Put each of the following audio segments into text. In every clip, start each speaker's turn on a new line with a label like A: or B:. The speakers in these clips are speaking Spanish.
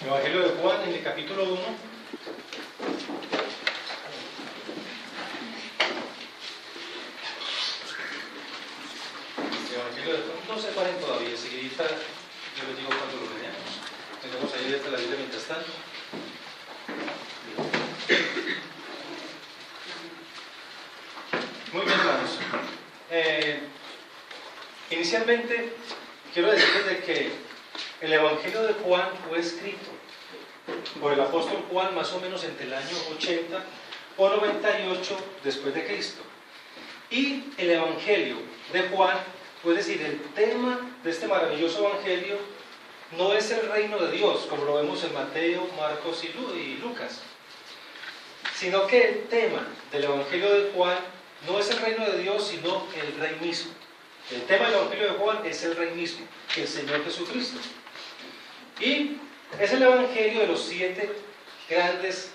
A: Evangelio de Juan, en el capítulo 1. Evangelio de Juan, no se paren todavía, seguidita yo les digo cuando lo leamos. Tenemos ahí desde la Biblia mientras tanto. Muy bien, hermanos. Inicialmente, quiero decirles de que el Evangelio de Juan fue escrito por el apóstol Juan más o menos entre el año 80 o 98 después de Cristo. Y el Evangelio de Juan, es decir, el tema de este maravilloso Evangelio no es el reino de Dios, como lo vemos en Mateo, Marcos y Lucas, sino que el tema del Evangelio de Juan no es el reino de Dios, sino el rey mismo. El tema del Evangelio de Juan es el rey mismo, el Señor Jesucristo. Y es el Evangelio de los 7 grandes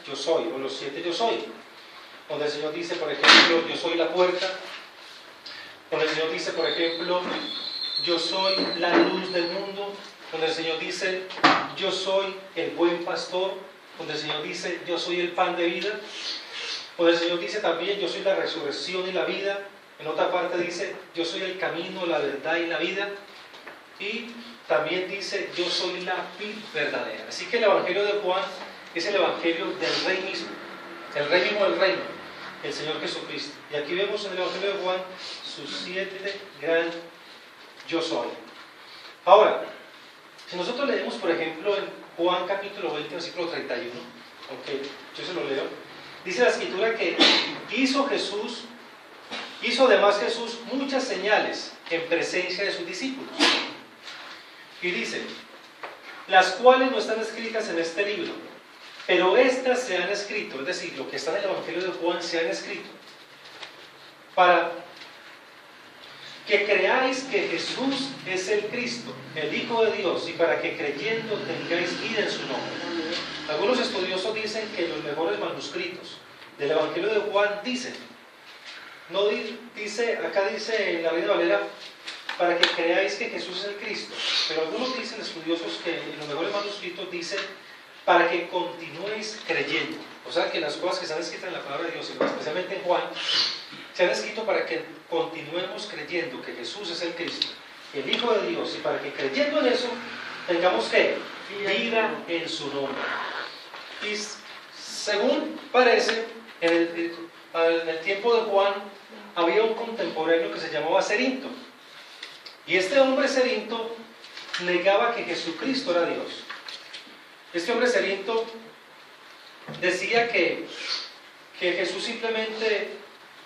A: yo soy, o los 7 yo soy. Donde el Señor dice, por ejemplo, yo soy la puerta. Donde el Señor dice, por ejemplo, yo soy la luz del mundo. Donde el Señor dice, yo soy el buen pastor. Donde el Señor dice, yo soy el pan de vida. Donde el Señor dice también, yo soy la resurrección y la vida. En otra parte dice, yo soy el camino, la verdad y la vida. Y también dice, yo soy la vid verdadera. Así que el Evangelio de Juan es el Evangelio del Rey mismo. El Rey mismo del reino, el Señor Jesucristo. Y aquí vemos en el Evangelio de Juan sus 7 gran yo soy. Ahora, si nosotros leemos, por ejemplo, en Juan capítulo 20, versículo 31, aunque yo se lo leo, dice la Escritura que hizo además Jesús muchas señales en presencia de sus discípulos. Y dice, las cuales no están escritas en este libro, pero estas se han escrito, es decir, lo que está en el Evangelio de Juan se han escrito, para que creáis que Jesús es el Cristo, el Hijo de Dios, y para que creyendo tengáis vida en su nombre. Algunos estudiosos dicen que los mejores manuscritos del Evangelio de Juan dicen, no dice, acá dice en la Reina Valera, para que creáis que Jesús es el Cristo, pero algunos dicen, estudiosos, que en los mejores manuscritos dicen, para que continuéis creyendo. O sea que las cosas que están escritas en la palabra de Dios, especialmente en Juan, se han escrito para que continuemos creyendo que Jesús es el Cristo, el Hijo de Dios, y para que creyendo en eso tengamos que vida en su nombre. Y según parece, en el tiempo de Juan había un contemporáneo que se llamaba Cerinto, y este hombre Cerinto negaba que Jesucristo era Dios. Este hombre Cerinto decía que Jesús simplemente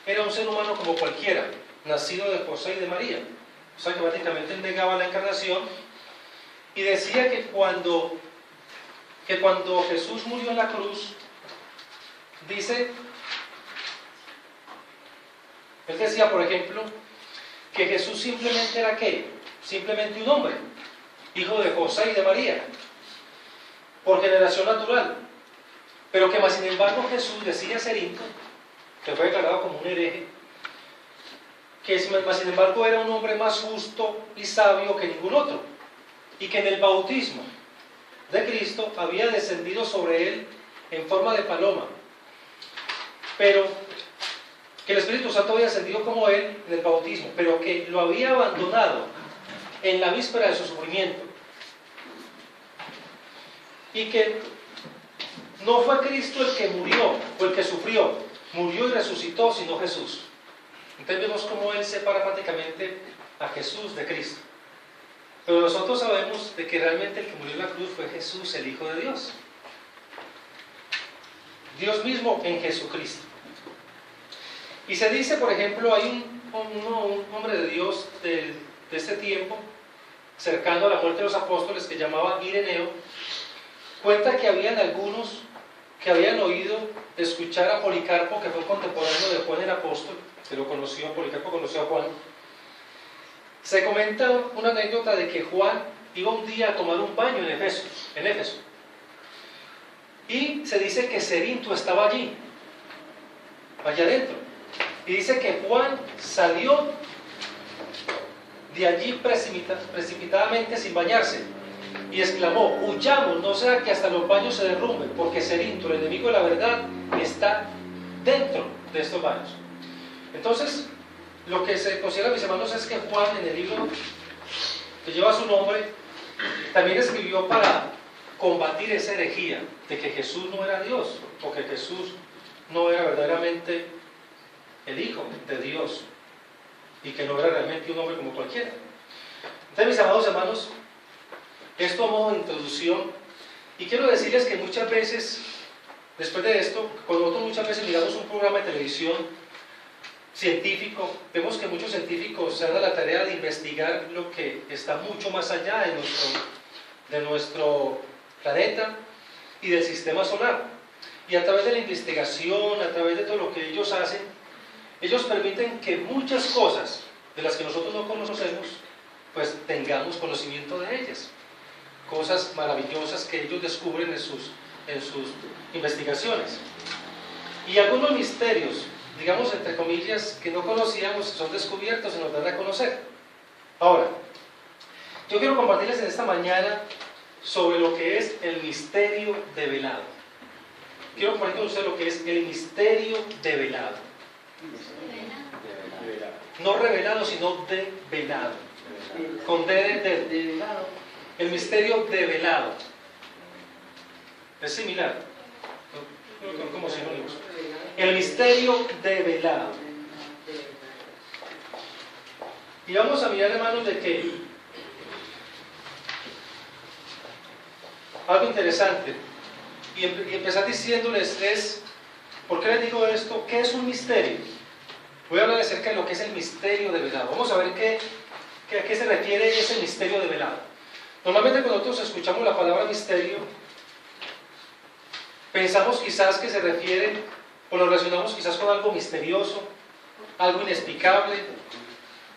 A: era un ser humano como cualquiera, nacido de José y de María. O sea que prácticamente él negaba la encarnación y decía que cuando Jesús murió en la cruz, él decía, por ejemplo, que Jesús simplemente era ¿qué? Simplemente un hombre, hijo de José y de María, por generación natural, pero que más sin embargo Jesús, decía Cerinto, que fue declarado como un hereje, que más sin embargo era un hombre más justo y sabio que ningún otro, y que en el bautismo de Cristo había descendido sobre él en forma de paloma, pero que el Espíritu Santo había descendido como él en el bautismo, pero que lo había abandonado en la víspera de su sufrimiento, y que no fue Cristo el que murió o el que sufrió, murió y resucitó, sino Jesús. Entonces vemos cómo él separa prácticamente a Jesús de Cristo. Pero nosotros sabemos de que realmente el que murió en la cruz fue Jesús, el Hijo de Dios. Dios mismo en Jesucristo. Y se dice, por ejemplo, hay un hombre de Dios de este tiempo, cercano a la muerte de los apóstoles, que llamaba Ireneo, cuenta que habían algunos que habían oído escuchar a Policarpo, que fue contemporáneo de Juan el apóstol, que lo conoció, Policarpo conoció a Juan. Se comenta una anécdota de que Juan iba un día a tomar un baño en Éfeso. Y se dice que Cerinto estaba allá adentro. Y dice que Juan salió de allí precipitadamente sin bañarse y exclamó: huyamos, no sea que hasta los baños se derrumben, porque Cerinto, el enemigo de la verdad, está dentro de estos baños. Entonces, lo que se considera, mis hermanos, es que Juan, en el libro que lleva su nombre, también escribió para combatir esa herejía de que Jesús no era Dios, o que Jesús no era verdaderamente el Hijo de Dios, y que no era realmente un hombre como cualquiera. Entonces, mis amados hermanos, esto a modo de introducción, y quiero decirles que muchas veces, después de esto, cuando nosotros muchas veces miramos un programa de televisión científico, vemos que muchos científicos se dan a la tarea de investigar lo que está mucho más allá de nuestro planeta y del sistema solar. Y a través de la investigación, a través de todo lo que ellos hacen, ellos permiten que muchas cosas de las que nosotros no conocemos, pues tengamos conocimiento de ellas. Cosas maravillosas que ellos descubren en sus investigaciones. Y algunos misterios, digamos entre comillas, que no conocíamos, son descubiertos y nos dan a conocer. Ahora, yo quiero compartirles en esta mañana sobre lo que es el misterio develado. Quiero compartir con ustedes lo que es el misterio develado. No revelado, sino develado. Con D de develado. El misterio develado. Es similar. Como sinónimos. El misterio develado. Y vamos a mirar, hermanos, de que algo interesante. Y empezar diciéndoles ¿por qué les digo esto? ¿Qué es un misterio? Voy a hablar acerca de lo que es el misterio develado. Vamos a ver a qué se refiere ese misterio develado. Normalmente cuando nosotros escuchamos la palabra misterio, pensamos quizás que se refiere, o lo relacionamos quizás con algo misterioso, algo inexplicable,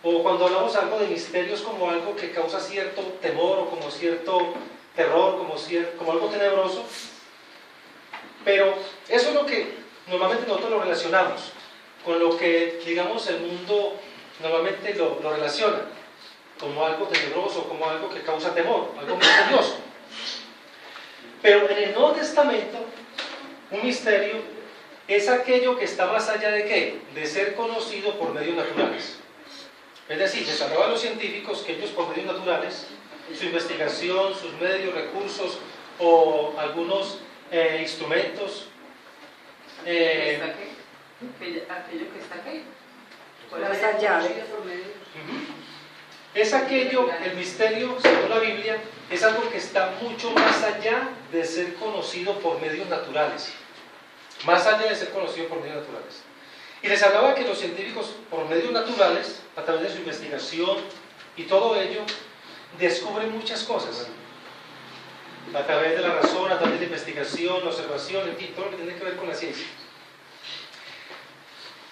A: o cuando hablamos algo de misterios como algo que causa cierto temor, o como cierto terror, como algo tenebroso. Pero eso es lo que normalmente nosotros lo relacionamos con lo que, digamos, el mundo normalmente lo relaciona como algo tenebroso, como algo que causa temor, algo misterioso. Pero en el Nuevo Testamento, un misterio es aquello que está más allá de ¿qué? De ser conocido por medios naturales. Es decir, les hablaba a los científicos que ellos por medios naturales, su investigación, sus medios, recursos o algunos instrumentos,
B: aquello que está aquí.
C: Más allá.
A: Es aquello, el misterio, según la Biblia, es algo que está mucho más allá de ser conocido por medios naturales. Más allá de ser conocido por medios naturales. Y les hablaba que los científicos, por medios naturales, a través de su investigación y todo ello, descubren muchas cosas. A través de la razón, a través de la investigación, la observación, en fin, todo lo que tiene que ver con la ciencia.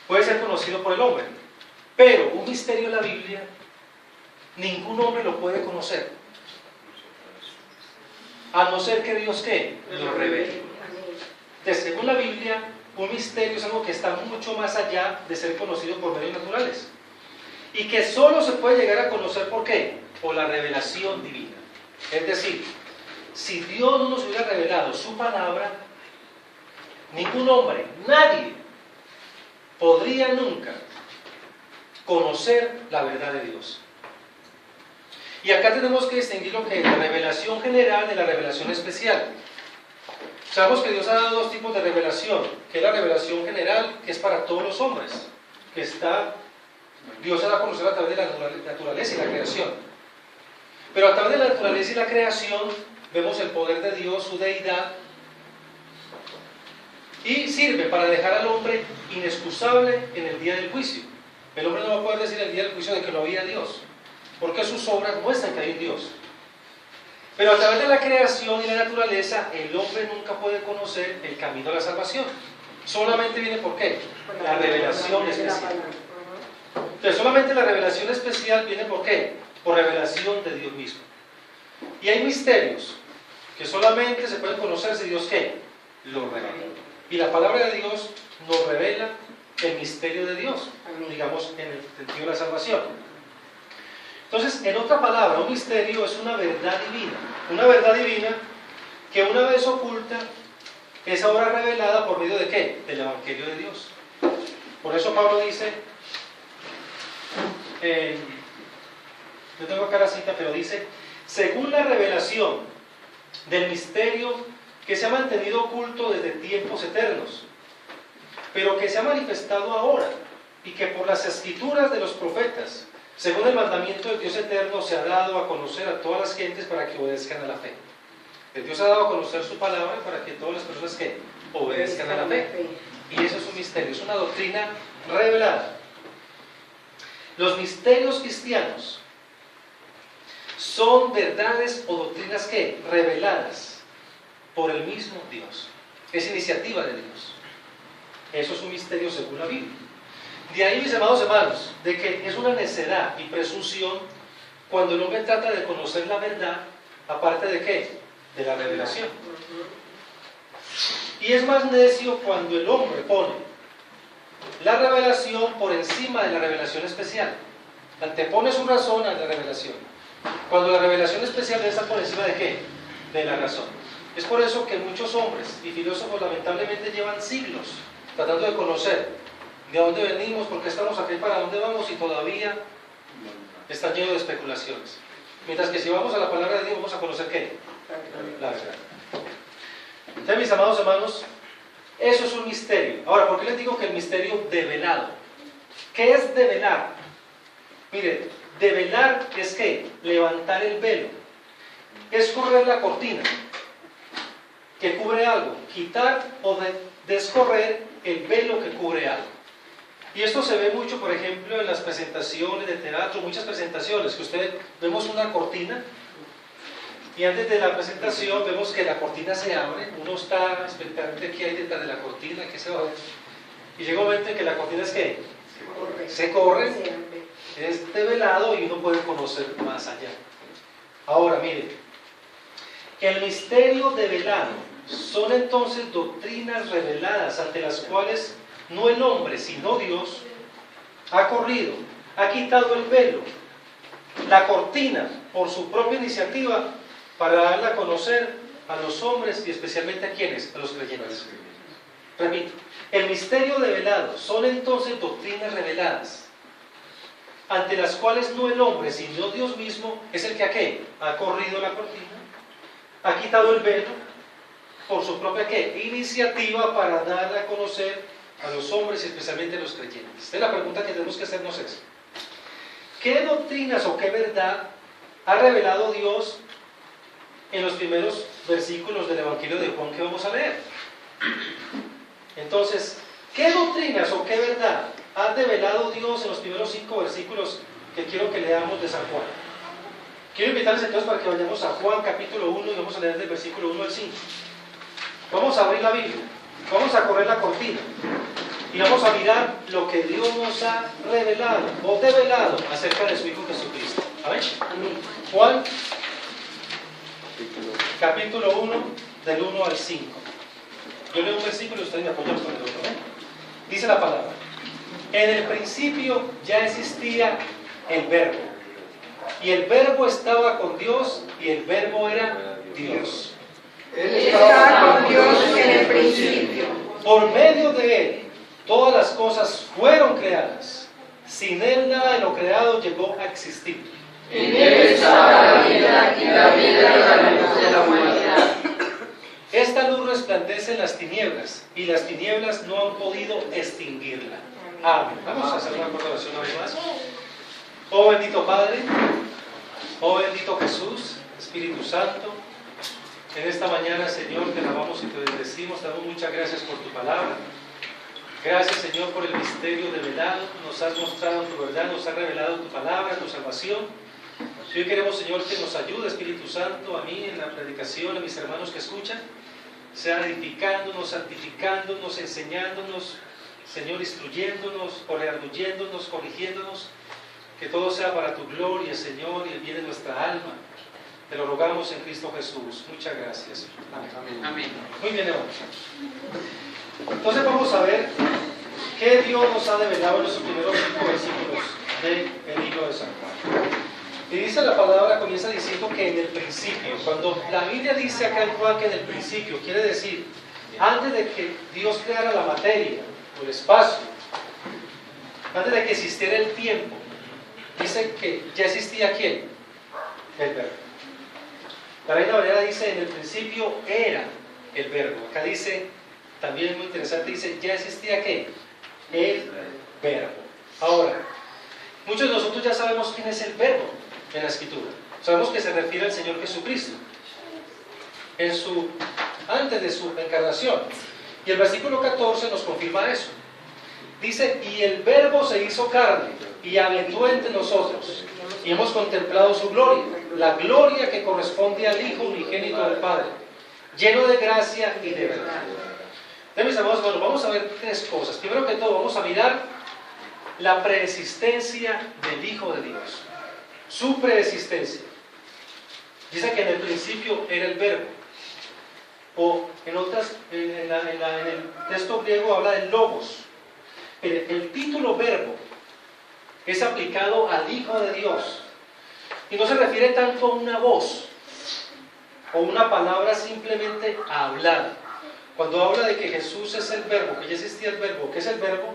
A: Puede ser conocido por el hombre. Pero un misterio en la Biblia, ningún hombre lo puede conocer. A no ser que Dios, ¿qué? Lo revele. Entonces, según la Biblia, un misterio es algo que está mucho más allá de ser conocido por medios naturales. Y que solo se puede llegar a conocer, ¿por qué? Por la revelación divina. Es decir, si Dios no nos hubiera revelado su palabra, ningún hombre, nadie, podría nunca conocer la verdad de Dios. Y acá tenemos que distinguir lo que es la revelación general de la revelación especial. Sabemos que Dios ha dado dos tipos de revelación, que es la revelación general, que es para todos los hombres, que Dios se da a conocer a través de la naturaleza y la creación. Pero a través de la naturaleza y la creación vemos el poder de Dios, su deidad, y sirve para dejar al hombre inexcusable en el día del juicio. El hombre no va a poder decir en el día del juicio de que no había Dios, porque sus obras muestran que hay un Dios. Pero a través de la creación y la naturaleza, el hombre nunca puede conocer el camino a la salvación. Solamente viene ¿por qué? La revelación especial. Entonces, solamente la revelación especial viene ¿por qué? Por revelación de Dios mismo. Y hay misterios que solamente se pueden conocer si Dios ¿qué? Lo revela. Y la palabra de Dios nos revela el misterio de Dios, digamos, en el sentido de la salvación. Entonces, en otra palabra, un misterio es una verdad divina. Una verdad divina que una vez oculta es ahora revelada por medio de ¿qué? Del Evangelio de Dios. Por eso Pablo dice, no tengo acá la cita, pero dice, según la revelación del misterio que se ha mantenido oculto desde tiempos eternos, pero que se ha manifestado ahora, y que por las escrituras de los profetas, según el mandamiento del Dios eterno, se ha dado a conocer a todas las gentes para que obedezcan a la fe. El Dios ha dado a conocer su palabra para que todas las personas que obedezcan a la fe. Y eso es un misterio, es una doctrina revelada. Los misterios cristianos son verdades o doctrinas que reveladas por el mismo Dios. Es iniciativa de Dios. Eso es un misterio según la Biblia. De ahí, mis amados hermanos, de que es una necedad y presunción cuando el hombre trata de conocer la verdad, aparte de ¿qué? De la revelación. Y es más necio cuando el hombre pone la revelación por encima de la revelación especial. Antepone su razón a la revelación. Cuando la revelación especial debe estar por encima de ¿qué? De la razón. Es por eso que muchos hombres y filósofos lamentablemente llevan siglos tratando de conocer de dónde venimos, por qué estamos aquí, para dónde vamos, y todavía están llenos de especulaciones. Mientras que si vamos a la palabra de Dios vamos a conocer ¿qué? La verdad. Entonces, mis amados hermanos, eso es un misterio. Ahora, ¿por qué les digo que el misterio develado? ¿Qué es develar? Mire, develar es ¿qué? Levantar el velo. Es correr la cortina que cubre algo, quitar o descorrer el velo que cubre algo. Y esto se ve mucho, por ejemplo, en las presentaciones de teatro, muchas presentaciones, que usted vemos una cortina y antes de la presentación vemos que la cortina se abre, uno está expectante qué hay detrás de la cortina, qué se va a ver, y llega un momento en que la cortina es ¿qué? Se corre, es develado y uno puede conocer más allá. Ahora, mire, el misterio develado son entonces doctrinas reveladas ante las cuales no el hombre, sino Dios, ha corrido, ha quitado el velo, la cortina, por su propia iniciativa, para darla a conocer a los hombres y especialmente a quienes, a los creyentes. Repito, el misterio develado son entonces doctrinas reveladas, ante las cuales no el hombre, sino Dios mismo, es el que ¿a qué? Ha corrido la cortina, ha quitado el velo, por su propia ¿qué? Iniciativa, para darla a conocer a los hombres y especialmente a los creyentes. Esta es la pregunta que tenemos que hacernos es: ¿qué doctrinas o qué verdad ha revelado Dios en los primeros versículos del Evangelio de Juan que vamos a leer? Entonces, ¿qué doctrinas o qué verdad ha revelado Dios en los primeros 5 versículos que quiero que leamos de San Juan? Quiero invitarles entonces para que vayamos a Juan capítulo 1 y vamos a leer del versículo 1 al 5. Vamos a abrir la Biblia, vamos a correr la cortina y vamos a mirar lo que Dios nos ha revelado o develado acerca de su Hijo Jesucristo. ¿Amén? Juan capítulo 1 del 1 al 5. Yo leo un versículo y ustedes me apoyan con el otro. Dice la palabra: en el principio ya existía el Verbo, y el Verbo estaba con Dios, y el Verbo era Dios.
C: Él estaba con Dios en el principio.
A: Por medio de Él todas las cosas fueron creadas. Sin Él nada de lo creado llegó a existir.
C: En Él estaba la vida, y la vida era la luz de la humanidad.
A: Esta luz resplandece en las tinieblas, y las tinieblas no han podido extinguirla. Amén. Vamos a hacer una corta oración una vez más. Oh bendito Padre, oh bendito Jesús, Espíritu Santo, en esta mañana, Señor, te alabamos y te bendecimos, te damos muchas gracias por tu palabra. Gracias, Señor, por el misterio develado. Nos has mostrado tu verdad, nos has revelado tu palabra, tu salvación. Hoy queremos, Señor, que nos ayude, Espíritu Santo, a mí en la predicación, a mis hermanos que escuchan, sea edificándonos, santificándonos, enseñándonos, Señor, instruyéndonos, redarguyéndonos, corrigiéndonos, que todo sea para tu gloria, Señor, y el bien de nuestra alma. Te lo rogamos en Cristo Jesús. Muchas gracias. Amén. Amén. Muy bien, hermanos. Entonces vamos a ver qué Dios nos ha develado en los primeros 5 versículos del libro de San Juan. Y dice la palabra, comienza diciendo que en el principio, cuando la Biblia dice acá en Juan que en el principio, quiere decir, antes de que Dios creara la materia, o el espacio, antes de que existiera el tiempo, dice que ya existía ¿quién? El Verbo. La Reina Valera dice, en el principio era el Verbo. Acá dice, también muy interesante, dice, ya existía ¿qué? El Verbo. Ahora, muchos de nosotros ya sabemos quién es el Verbo en la Escritura. Sabemos que se refiere al Señor Jesucristo, antes de su encarnación. Y el versículo 14 nos confirma eso. Dice, y el Verbo se hizo carne y habitó entre nosotros, y hemos contemplado su gloria, la gloria que corresponde al Hijo unigénito del Padre, lleno de gracia y de verdad. Entonces, mis amados, bueno, vamos a ver tres cosas. Primero que todo, vamos a mirar la preexistencia del Hijo de Dios, su preexistencia. Dice que en el principio era el Verbo, o en el texto griego habla del logos. El título Verbo es aplicado al Hijo de Dios y no se refiere tanto a una voz o una palabra simplemente hablada. Cuando habla de que Jesús es el Verbo, que ya existía el Verbo, ¿qué es el Verbo?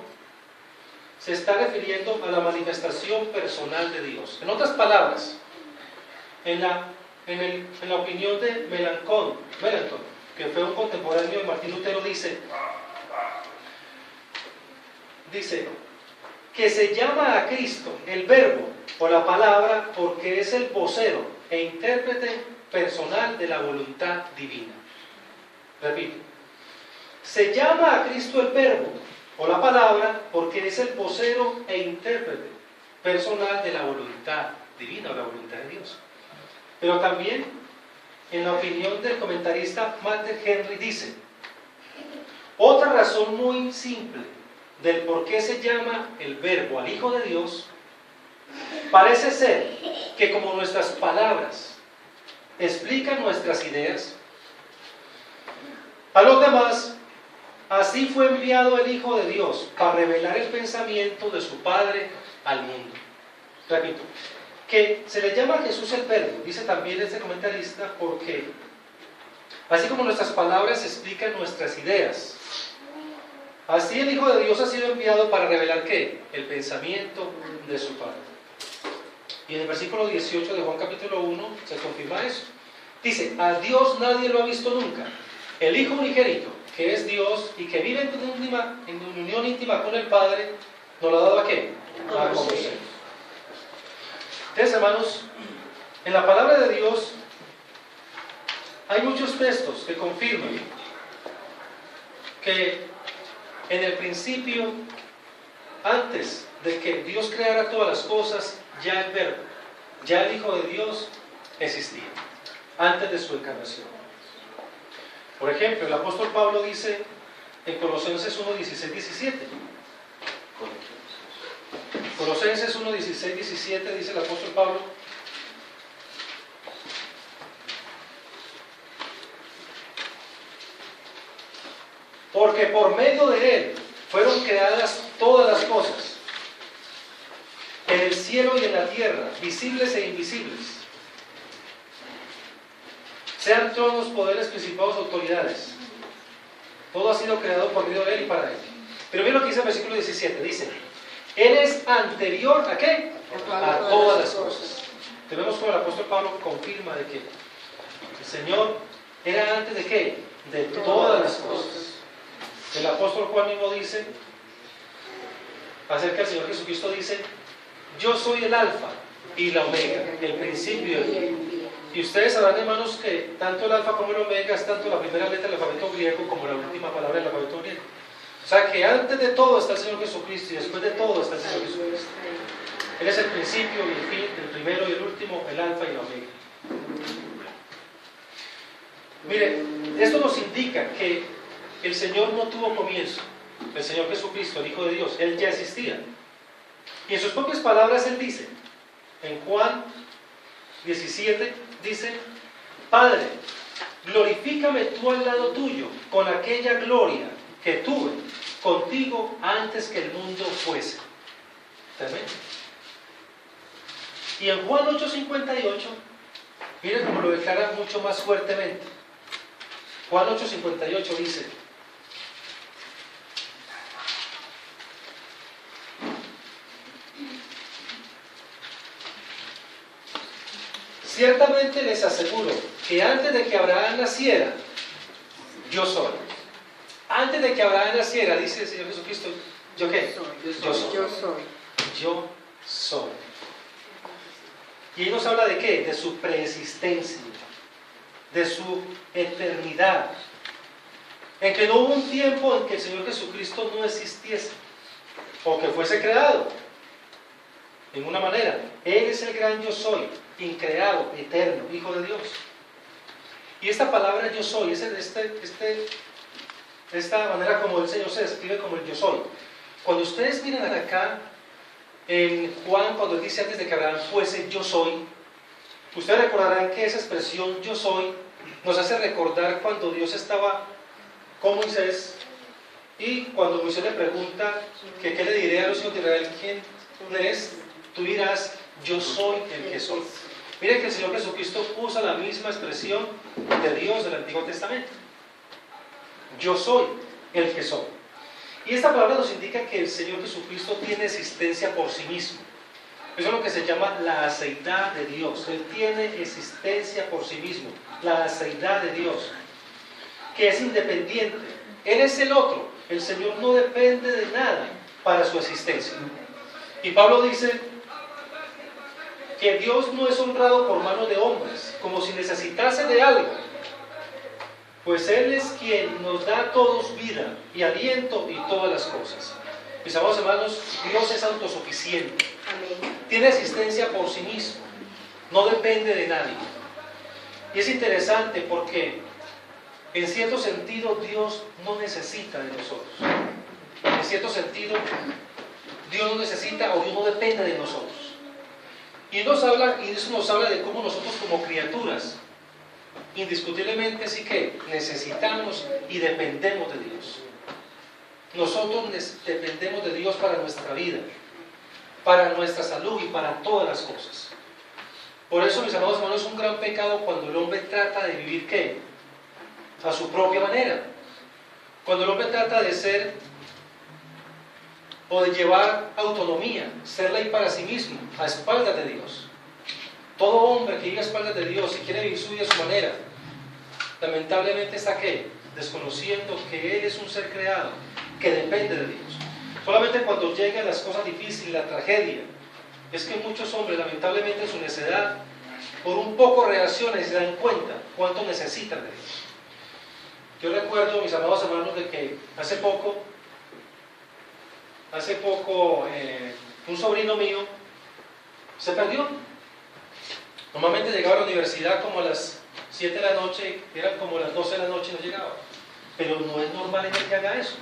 A: Se está refiriendo a la manifestación personal de Dios. En otras palabras, en la opinión de Melanchthon, que fue un contemporáneo de Martín Lutero, dice que se llama a Cristo el Verbo o la palabra porque es el vocero e intérprete personal de la voluntad divina. Repito, se llama a Cristo el Verbo o la palabra porque es el vocero e intérprete personal de la voluntad divina o la voluntad de Dios. Pero también, en la opinión del comentarista Walter Henry, dice, otra razón muy simple del por qué se llama el Verbo al Hijo de Dios, parece ser que como nuestras palabras explican nuestras ideas, a los demás, así fue enviado el Hijo de Dios para revelar el pensamiento de su Padre al mundo. Repito, que se le llama a Jesús el Verbo, dice también este comentarista, porque así como nuestras palabras explican nuestras ideas, así el Hijo de Dios ha sido enviado para revelar ¿qué? El pensamiento de su Padre. Y en el versículo 18 de Juan capítulo 1 se confirma eso. Dice, a Dios nadie lo ha visto nunca. El Hijo unigénito, que es Dios y que vive en unión íntima con el Padre, ¿nos lo ha dado a qué? A conocer. Entonces, hermanos, en la palabra de Dios hay muchos textos que confirman que en el principio, antes de que Dios creara todas las cosas, ya el Verbo, ya el Hijo de Dios existía, antes de su encarnación. Por ejemplo, el apóstol Pablo dice en Colosenses 1, 16, 17. Colosenses 1, 16, 17 dice el apóstol Pablo: porque por medio de Él fueron creadas todas las cosas, en el cielo y en la tierra, visibles e invisibles, sean tronos, poderes, principados, autoridades. Todo ha sido creado por medio de Él y para Él. Pero miren lo que dice el versículo 17, dice: Él es anterior ¿a qué? A todas las cosas. Tenemos como el apóstol Pablo confirma de que el Señor era antes de ¿qué? De todas las cosas. El apóstol Juan mismo dice acerca del Señor Jesucristo, dice: yo soy el alfa y la omega, el principio y el fin. Y ustedes sabrán, hermanos, que tanto el alfa como el omega es tanto la primera letra del alfabeto griego como la última palabra del alfabeto griego. O sea que antes de todo está el Señor Jesucristo y después de todo está el Señor Jesucristo. Él es el principio y el fin, el primero y el último, el alfa y la omega. Mire, esto nos indica que el Señor no tuvo comienzo. El Señor Jesucristo, el Hijo de Dios, Él ya existía. Y en sus propias palabras Él dice, en Juan 17, dice: Padre, glorifícame tú al lado tuyo con aquella gloria que tuve contigo antes que el mundo fuese. Tremendo. Y en Juan 8:58, miren cómo lo declara mucho más fuertemente. Juan 8:58 dice: ciertamente les aseguro que antes de que Abraham naciera, yo soy. Antes de que Abraham naciera, dice el Señor Jesucristo, ¿yo qué? Yo soy.
C: Yo soy.
A: Yo soy. Y Él nos habla de qué? De su preexistencia, de su eternidad. En que no hubo un tiempo en que el Señor Jesucristo no existiese, o que fuese creado. De ninguna manera. Él es el gran yo soy, increado, eterno, Hijo de Dios. Y esta palabra yo soy, esta manera como el Señor se describe como el yo soy. Cuando ustedes miran acá, en Juan, cuando dice antes de que Abraham fuese yo soy, ustedes recordarán que esa expresión yo soy nos hace recordar cuando Dios estaba con Moisés y cuando Moisés le pregunta que qué le diré a los hijos de Israel, quién es, tú dirás yo soy el que soy. Miren que el Señor Jesucristo usa la misma expresión de Dios del Antiguo Testamento. Yo soy el que soy. Y esta palabra nos indica que el Señor Jesucristo tiene existencia por sí mismo. Eso es lo que se llama la aceidad de Dios. Él tiene existencia por sí mismo, la aceidad de Dios, que es independiente. Él es el otro. El Señor no depende de nada para su existencia. Y Pablo dice que Dios no es honrado por manos de hombres, como si necesitase de algo, pues Él es quien nos da a todos vida y aliento y todas las cosas. Mis amados hermanos, Dios es autosuficiente.
C: Amén.
A: Tiene existencia por sí mismo, no depende de nadie. Y es interesante porque en cierto sentido Dios no necesita de nosotros. En cierto sentido Dios no necesita o Dios no depende de nosotros. Y eso nos habla de cómo nosotros como criaturas, indiscutiblemente sí que necesitamos y dependemos de Dios. Nosotros dependemos de Dios para nuestra vida, para nuestra salud y para todas las cosas. Por eso, mis amados hermanos, es un gran pecado cuando el hombre trata de vivir ¿qué? A su propia manera. Cuando el hombre trata de ser o de llevar autonomía, ser ley para sí mismo, a espaldas de Dios. Todo hombre que vive a espaldas de Dios y quiere vivir su vida a su manera, lamentablemente está ¿qué? Desconociendo que Él es un ser creado, que depende de Dios. Solamente cuando llegan las cosas difíciles, la tragedia, es que muchos hombres, lamentablemente en su necedad, por un poco reaccionan y se dan cuenta cuánto necesitan de Dios. Yo recuerdo, mis amados hermanos, de que hace poco un sobrino mío se perdió. Normalmente llegaba a la universidad como a las 7 de la noche, eran como las 12 de la noche y no llegaba. Pero no es normal en él que haga eso.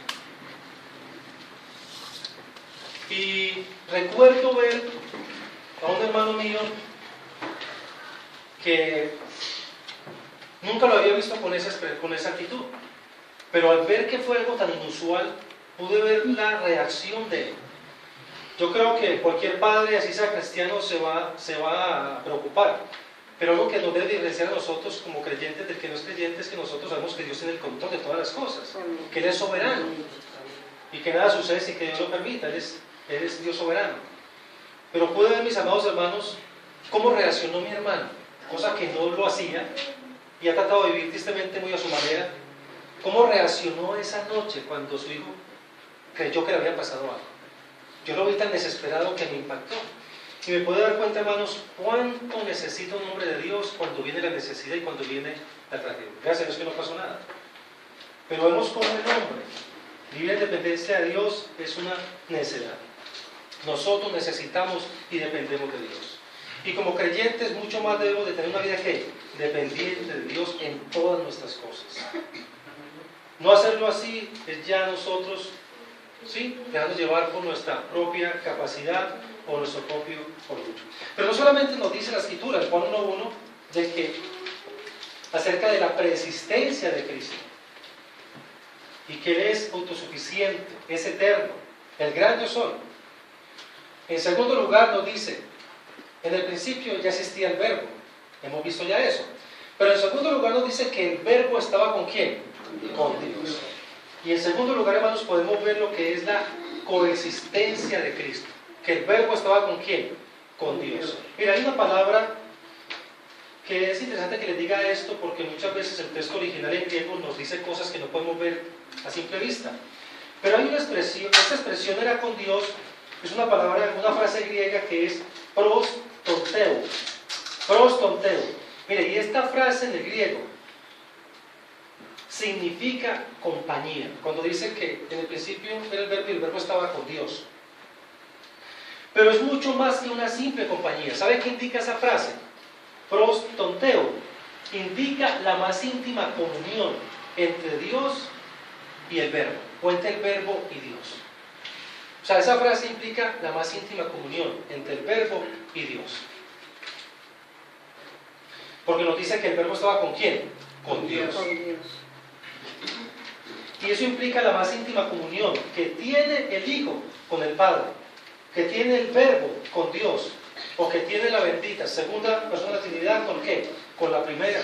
A: Y recuerdo ver a un hermano mío que nunca lo había visto con esa actitud. Pero al ver que fue algo tan inusual, pude ver la reacción de él. Yo creo que cualquier padre, así sea cristiano, se va a preocupar. Pero algo que nos debe diferenciar a nosotros como creyentes del que no es creyente es que nosotros sabemos que Dios tiene el control de todas las cosas, que Él es soberano y que nada sucede sin que Dios lo permita. Él es Dios soberano. Pero pude ver, mis amados hermanos, cómo reaccionó mi hermano, cosa que no lo hacía y ha tratado de vivir tristemente muy a su manera. Cómo reaccionó esa noche cuando su hijo creyó que le había pasado algo. Yo lo vi tan desesperado que me impactó. Y me puedo dar cuenta, hermanos, cuánto necesita un hombre de Dios cuando viene la necesidad y cuando viene la tragedia. Gracias a Dios que no pasó nada. Pero vemos cómo el hombre vivir en dependencia de Dios es una necedad. Nosotros necesitamos y dependemos de Dios. Y como creyentes mucho más debemos de tener una vida que dependiente de Dios en todas nuestras cosas. No hacerlo así es ya nosotros, sí, dejarnos llevar por nuestra propia capacidad o nuestro propio orgullo. Pero no solamente nos dice la Escritura, en Juan 1:1, de que acerca de la preexistencia de Cristo y que Él es autosuficiente, es eterno, el gran yo soy. En segundo lugar nos dice En el principio ya existía el verbo, hemos visto ya eso. Pero en segundo lugar nos dice que el verbo estaba ¿con quién? Con Dios. Y en segundo lugar, hermanos, podemos ver lo que es la coexistencia de Cristo. Que el verbo estaba ¿con quién? Con Dios. Mira, hay una palabra que es interesante que les diga esto, porque muchas veces el texto original en griego nos dice cosas que no podemos ver a simple vista. Pero hay una expresión, esta expresión era con Dios, es una palabra, una frase griega que es prostonteo. Prostonteo. Mire, y esta frase en el griego significa compañía. Cuando dice que en el principio era el verbo y el verbo estaba con Dios. Pero es mucho más que una simple compañía. ¿Sabe qué indica esa frase? Prostonteo indica la más íntima comunión entre Dios y el verbo, o entre el verbo y Dios. O sea, esa frase implica la más íntima comunión entre el verbo y Dios. Porque nos dice que el verbo estaba ¿con quién? Con Dios. Y eso implica la más íntima comunión que tiene el Hijo con el Padre, que tiene el verbo con Dios, o que tiene la bendita segunda persona de la Trinidad, ¿con qué? Con la primera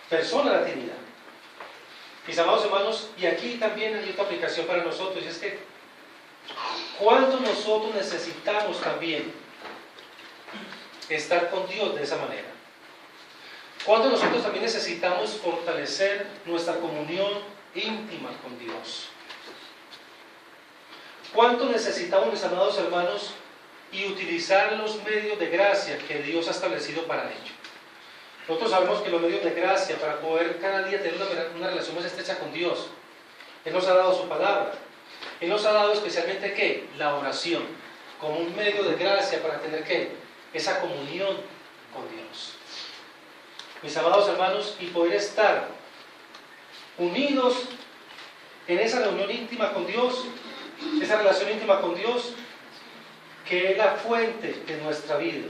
A: persona de la Trinidad. Mis amados hermanos, y aquí también hay otra aplicación para nosotros, y es que ¿cuánto nosotros necesitamos también estar con Dios de esa manera? ¿Cuánto nosotros también necesitamos fortalecer nuestra comunión íntima con Dios? ¿Cuánto necesitamos, mis amados hermanos, y utilizar los medios de gracia que Dios ha establecido para ello? Nosotros sabemos que los medios de gracia para poder cada día tener una relación más estrecha con Dios, Él nos ha dado su palabra. Él nos ha dado especialmente ¿qué? La oración, como un medio de gracia para tener ¿qué? Esa comunión con Dios. Mis amados hermanos, y poder estar unidos en esa reunión íntima con Dios, esa relación íntima con Dios, que es la fuente de nuestra vida,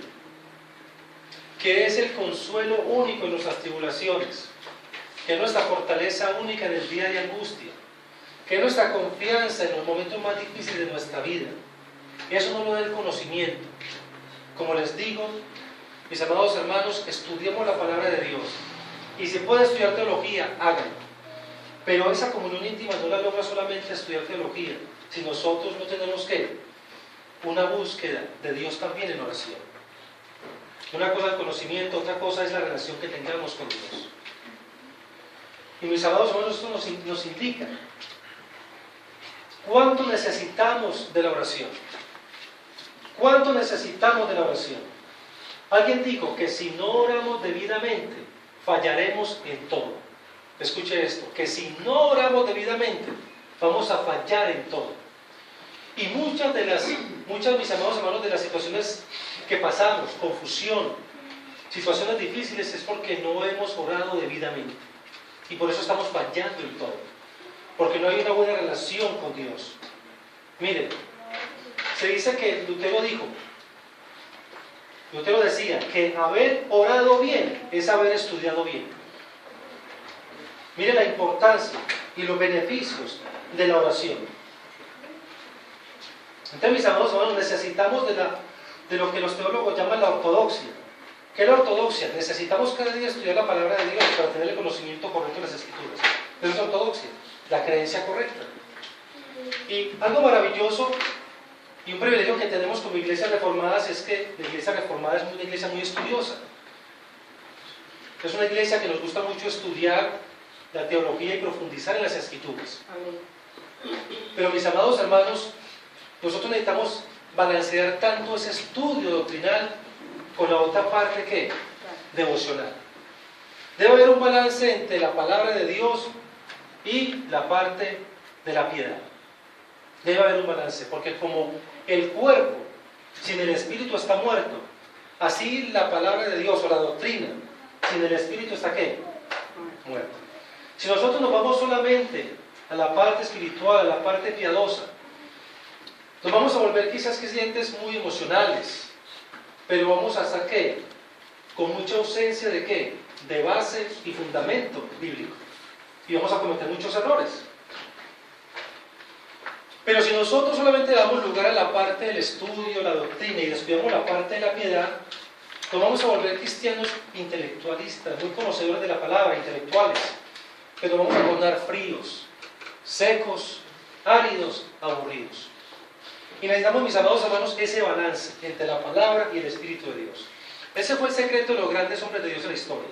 A: que es el consuelo único en nuestras tribulaciones, que es nuestra fortaleza única en el día de angustia, que es nuestra confianza en los momentos más difíciles de nuestra vida. Eso no lo da el conocimiento. Como les digo, mis amados hermanos, estudiemos la palabra de Dios. Y si puede estudiar teología, háganlo. Pero esa comunión íntima no la logra solamente estudiar teología, si nosotros no tenemos ¿qué? Una búsqueda de Dios también en oración. Una cosa es el conocimiento, otra cosa es la relación que tengamos con Dios. Y mis amados hermanos, esto nos indica cuánto necesitamos de la oración. ¿Cuánto necesitamos de la oración? Alguien dijo que si no oramos debidamente, fallaremos en todo. Escuche esto, que si no oramos debidamente, vamos a fallar en todo. Y muchas, mis amados hermanos, de las situaciones que pasamos, confusión, situaciones difíciles, es porque no hemos orado debidamente. Y por eso estamos fallando en todo. Porque no hay una buena relación con Dios. Miren, se dice que Lutero decía que haber orado bien es haber estudiado bien. Mire la importancia y los beneficios de la oración. Entonces, mis amados hermanos, necesitamos de lo que los teólogos llaman la ortodoxia. ¿Qué es la ortodoxia? Necesitamos cada día estudiar la palabra de Dios para tener el conocimiento correcto de las Escrituras. Eso es ortodoxia, la creencia correcta. Y algo maravilloso y un privilegio que tenemos como iglesias reformadas es que la iglesia reformada es una iglesia muy estudiosa. Es una iglesia que nos gusta mucho estudiar la teología y profundizar en las Escrituras. Pero mis amados hermanos, nosotros necesitamos balancear tanto ese estudio doctrinal con la otra parte que devocional. Debe haber un balance entre la palabra de Dios y la parte de la piedad. Debe haber un balance, porque como el cuerpo sin el espíritu está muerto, así la palabra de Dios o la doctrina sin el espíritu está ¿qué? Muerto. Si nosotros nos vamos solamente a la parte espiritual, a la parte piadosa, nos vamos a volver quizás creyentes muy emocionales, pero vamos a estar ¿qué? Con mucha ausencia de ¿qué? De base y fundamento bíblico. Y vamos a cometer muchos errores. Pero si nosotros solamente damos lugar a la parte del estudio, la doctrina, y descuidamos la parte de la piedad, nos vamos a volver cristianos intelectualistas, muy conocedores de la palabra, intelectuales, pero vamos a tornar fríos, secos, áridos, aburridos. Y necesitamos, mis amados hermanos, ese balance entre la palabra y el Espíritu de Dios. Ese fue el secreto de los grandes hombres de Dios en la historia.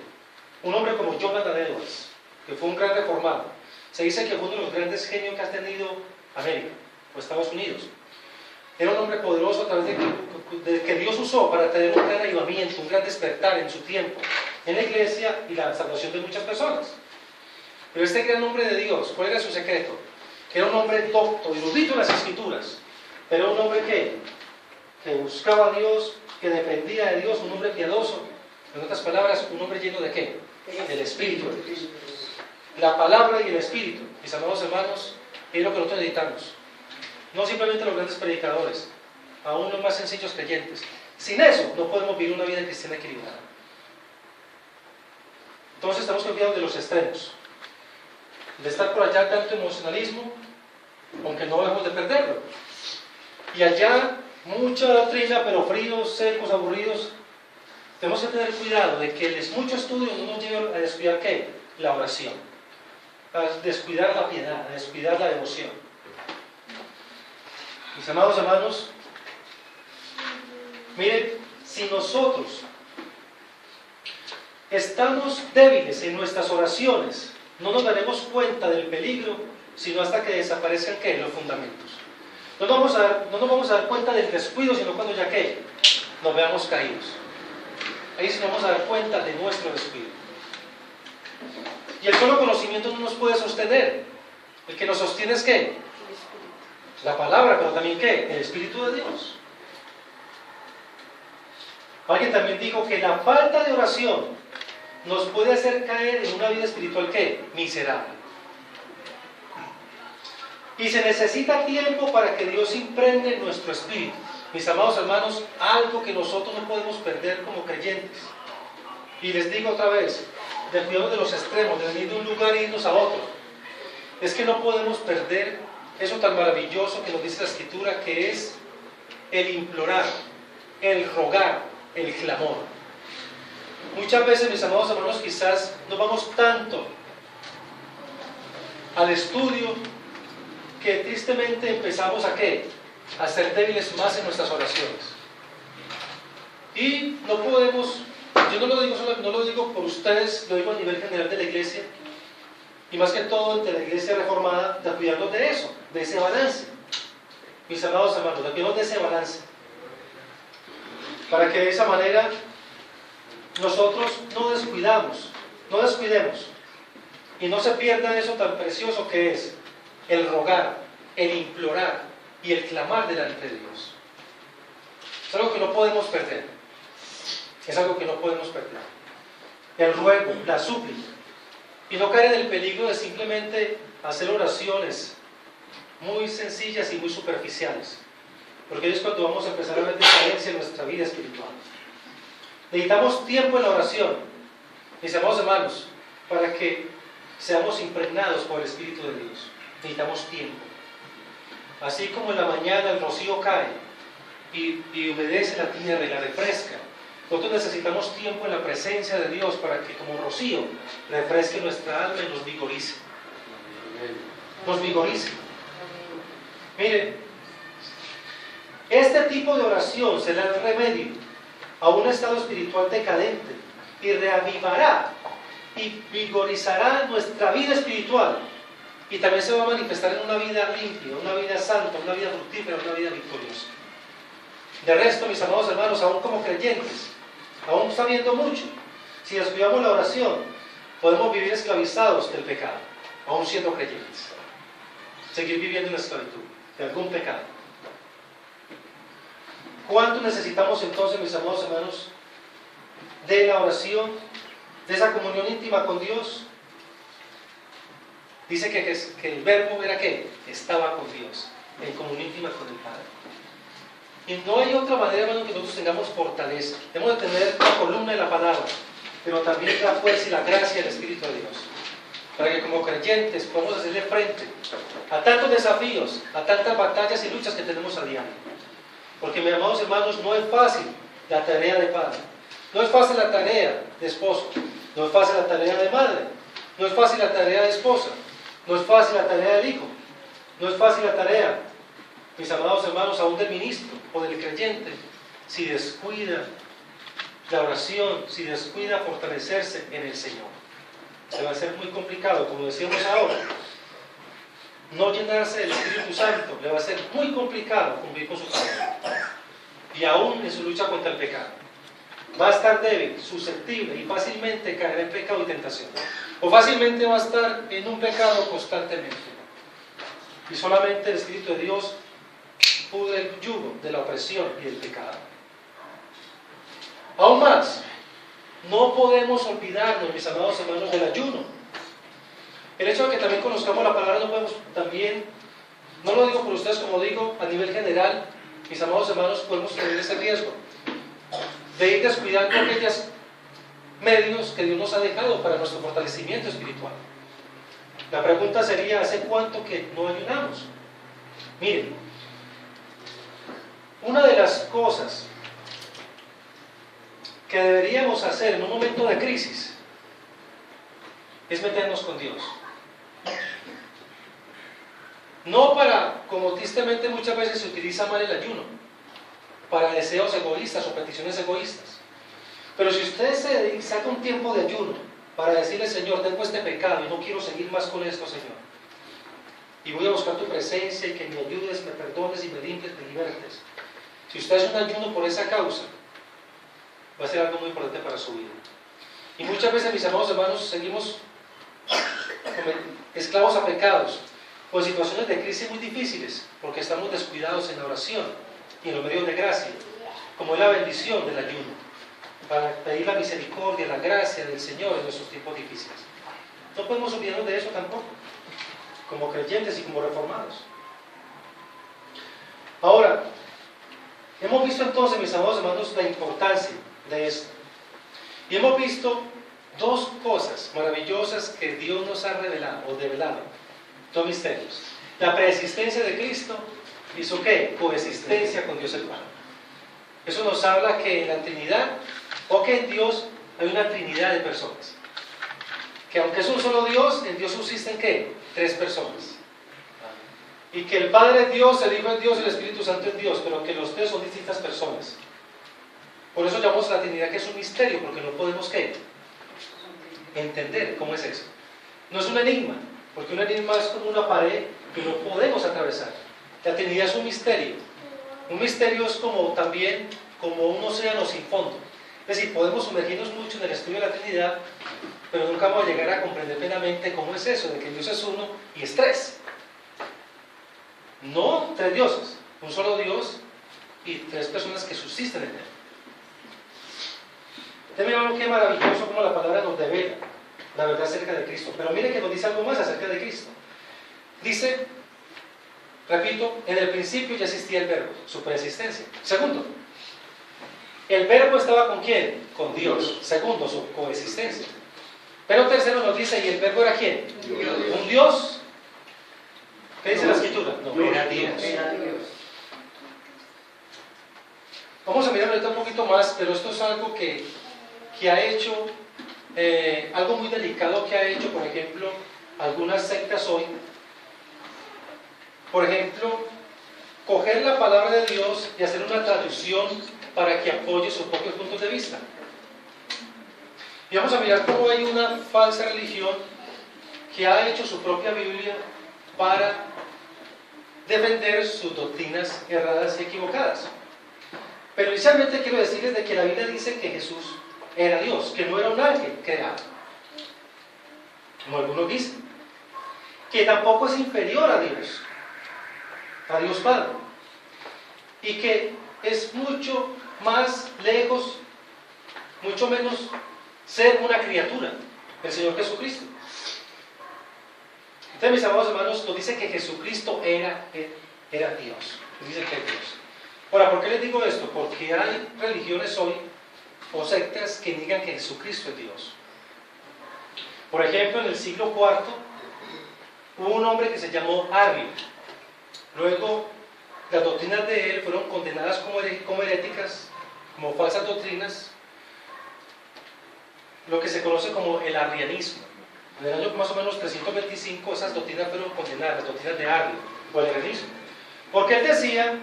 A: Un hombre como Jonathan Edwards, que fue un gran reformado. Se dice que fue uno de los grandes genios que ha tenido América o Estados Unidos. Era un hombre poderoso a través de que Dios usó para tener un gran avivamiento, un gran despertar en su tiempo, en la iglesia y la salvación de muchas personas. Pero este gran hombre de Dios, ¿cuál era su secreto? Que era un hombre docto, erudito en las Escrituras, pero un hombre que buscaba a Dios, que dependía de Dios, un hombre piadoso. En otras palabras, un hombre lleno de ¿qué? Del Espíritu de Dios. La palabra y el Espíritu, mis amados hermanos, es lo que nosotros necesitamos. No simplemente los grandes predicadores, aún los más sencillos creyentes. Sin eso no podemos vivir una vida cristiana equilibrada. Entonces estamos confiados de los extremos. De estar por allá tanto emocionalismo, aunque no debemos de perderlo. Y allá mucha doctrina, pero fríos, secos, aburridos. Tenemos que tener cuidado de que el mucho estudio no nos lleve a descuidar ¿qué? La oración. A descuidar la piedad, a descuidar la devoción. Mis amados hermanos, miren, si nosotros estamos débiles en nuestras oraciones, no nos daremos cuenta del peligro, sino hasta que desaparezcan ¿qué? Los fundamentos. No nos vamos a dar cuenta del descuido, sino cuando ya ¿qué? Nos veamos caídos. Ahí sí nos vamos a dar cuenta de nuestro descuido. Y el solo conocimiento no nos puede sostener. El que nos sostiene es ¿qué? La palabra, pero también ¿qué? El Espíritu de Dios. Alguien también dijo que la falta de oración nos puede hacer caer en una vida espiritual ¿qué? Miserable. Y se necesita tiempo para que Dios impregne nuestro espíritu. Mis amados hermanos, algo que nosotros no podemos perder como creyentes. Y les digo otra vez, descuidamos de los extremos, de venir de un lugar e irnos a otro. Es que no podemos perder eso tan maravilloso que nos dice la Escritura, que es el implorar, el rogar, el clamor. Muchas veces, mis amados hermanos, quizás nos vamos tanto al estudio que tristemente empezamos ¿a qué? A ser débiles más en nuestras oraciones. Y no podemos, yo no lo digo por ustedes, lo digo a nivel general de la iglesia, y más que todo entre la iglesia reformada, de cuidarnos de eso, de ese balance. Mis amados hermanos, de cuidarnos de ese balance. Para que de esa manera nosotros no descuidemos, y no se pierda eso tan precioso que es el rogar, el implorar y el clamar delante de Dios. Es algo que no podemos perder. Es algo que no podemos perder. El ruego, la súplica. Y no caer en el peligro de simplemente hacer oraciones muy sencillas y muy superficiales. Porque ahí es cuando vamos a empezar a ver diferencia en nuestra vida espiritual. Necesitamos tiempo en la oración, mis amados hermanos, para que seamos impregnados por el Espíritu de Dios. Necesitamos tiempo. Así como en la mañana el rocío cae y humedece la tierra y la refresca, nosotros necesitamos tiempo en la presencia de Dios para que como rocío refresque nuestra alma y nos vigorice. Nos vigorice. Miren, este tipo de oración será el remedio a un estado espiritual decadente y reavivará y vigorizará nuestra vida espiritual. Y también se va a manifestar en una vida limpia, una vida santa, una vida fructífera, una vida victoriosa. De resto, mis amados hermanos, aún como creyentes, aún sabiendo mucho, si descuidamos la oración, podemos vivir esclavizados del pecado, aún siendo creyentes. Seguir viviendo en la esclavitud de algún pecado. ¿Cuánto necesitamos entonces, mis amados hermanos, de la oración, de esa comunión íntima con Dios? Dice que el verbo era ¿qué? Estaba con Dios, en comunión íntima con el Padre. Y no hay otra manera, hermano, que nosotros tengamos fortaleza. Debemos de tener la columna de la palabra, pero también la fuerza y la gracia del Espíritu de Dios, para que como creyentes podamos hacerle frente a tantos desafíos, a tantas batallas y luchas que tenemos a diario. Porque, mis amados hermanos, no es fácil la tarea de padre, no es fácil la tarea de esposo, no es fácil la tarea de madre, no es fácil la tarea de esposa, no es fácil la tarea del hijo, no es fácil la tarea, mis amados hermanos, aún del ministro o del creyente, si descuida la oración, si descuida fortalecerse en el Señor. Se va a hacer muy complicado, como decíamos ahora. No llenarse del Espíritu Santo le va a ser muy complicado cumplir con su palabra. Y aún en su lucha contra el pecado. Va a estar débil, susceptible y fácilmente caerá en pecado y tentación. O fácilmente va a estar en un pecado constantemente. Y solamente el Espíritu de Dios pudre el yugo de la opresión y del pecado. Aún más, no podemos olvidarnos, mis amados hermanos, del ayuno. El hecho de que también conozcamos la palabra, no podemos también, no lo digo por ustedes como digo, a nivel general, mis amados hermanos, podemos tener ese riesgo de ir descuidando aquellos medios que Dios nos ha dejado para nuestro fortalecimiento espiritual. La pregunta sería, ¿hace cuánto que no ayunamos? Miren, una de las cosas que deberíamos hacer en un momento de crisis es meternos con Dios. No para, como tristemente muchas veces se utiliza mal el ayuno, para deseos egoístas o peticiones egoístas. Pero si usted se saca un tiempo de ayuno para decirle, Señor, tengo este pecado y no quiero seguir más con esto, Señor, y voy a buscar tu presencia y que me ayudes, me perdones y me limpies, me libertes. Si usted hace un ayuno por esa causa, va a ser algo muy importante para su vida. Y muchas veces, mis amados hermanos, seguimos como esclavos a pecados o en situaciones de crisis muy difíciles porque estamos descuidados en la oración y en los medios de gracia, como es la bendición del ayuno, para pedir la misericordia, la gracia del Señor en nuestros tiempos difíciles. No podemos olvidarnos de eso tampoco, como creyentes y como reformados. Ahora, hemos visto entonces, mis amados hermanos, la importancia de esto. Y hemos visto dos cosas maravillosas que Dios nos ha revelado o develado, dos misterios. La preexistencia de Cristo y su ¿qué? Coexistencia con Dios el Padre. Eso nos habla que en la Trinidad, o que en Dios hay una Trinidad de personas. Que aunque es un solo Dios, en Dios subsisten ¿qué? Tres personas. Y que el Padre es Dios, el Hijo es Dios y el Espíritu Santo es Dios, pero que los tres son distintas personas. Por eso llamamos a la Trinidad que es un misterio, porque no podemos ¿qué? Entender cómo es eso. No es un enigma, porque un enigma es como una pared que no podemos atravesar. La Trinidad es un misterio. Un misterio es como también como un océano sin fondo. Es decir, podemos sumergirnos mucho en el estudio de la Trinidad, pero nunca vamos a llegar a comprender plenamente cómo es eso, de que Dios es uno y es tres. No tres dioses, un solo Dios y tres personas que subsisten en él. Ustedes miren qué maravilloso como la palabra nos devela la verdad acerca de Cristo. Pero miren que nos dice algo más acerca de Cristo. Dice, repito, en el principio ya existía el verbo, su preexistencia. Segundo, el verbo estaba ¿con quién? Con Dios. Segundo, su coexistencia. Pero tercero nos dice, ¿y el verbo era quién?
C: Dios.
A: Un Dios. ¿Qué dice la Escritura? No, era Dios. Vamos a mirar ahorita un poquito más, pero esto es algo que ha hecho, algo muy delicado que ha hecho, por ejemplo, algunas sectas hoy. Por ejemplo, coger la palabra de Dios y hacer una traducción para que apoye sus propios puntos de vista. Y vamos a mirar cómo hay una falsa religión que ha hecho su propia Biblia para defender sus doctrinas erradas y equivocadas. Pero inicialmente quiero decirles de que la Biblia dice que Jesús era Dios, que no era un ángel creado, como algunos dicen, que tampoco es inferior a Dios Padre, y que es mucho más lejos, mucho menos ser una criatura del Señor Jesucristo. Entonces, mis amados hermanos, nos dice que Jesucristo era Dios, nos dice que es Dios. Ahora, ¿por qué les digo esto? Porque hay religiones hoy o sectas que niegan que Jesucristo es Dios. Por ejemplo, en el siglo IV hubo un hombre que se llamó Arrio. Luego, las doctrinas de él fueron condenadas como heréticas, como falsas doctrinas, lo que se conoce como el arrianismo. En el año más o menos 325 esas doctrinas fueron condenadas, las doctrinas de Arrio, o el arrianismo. Porque él decía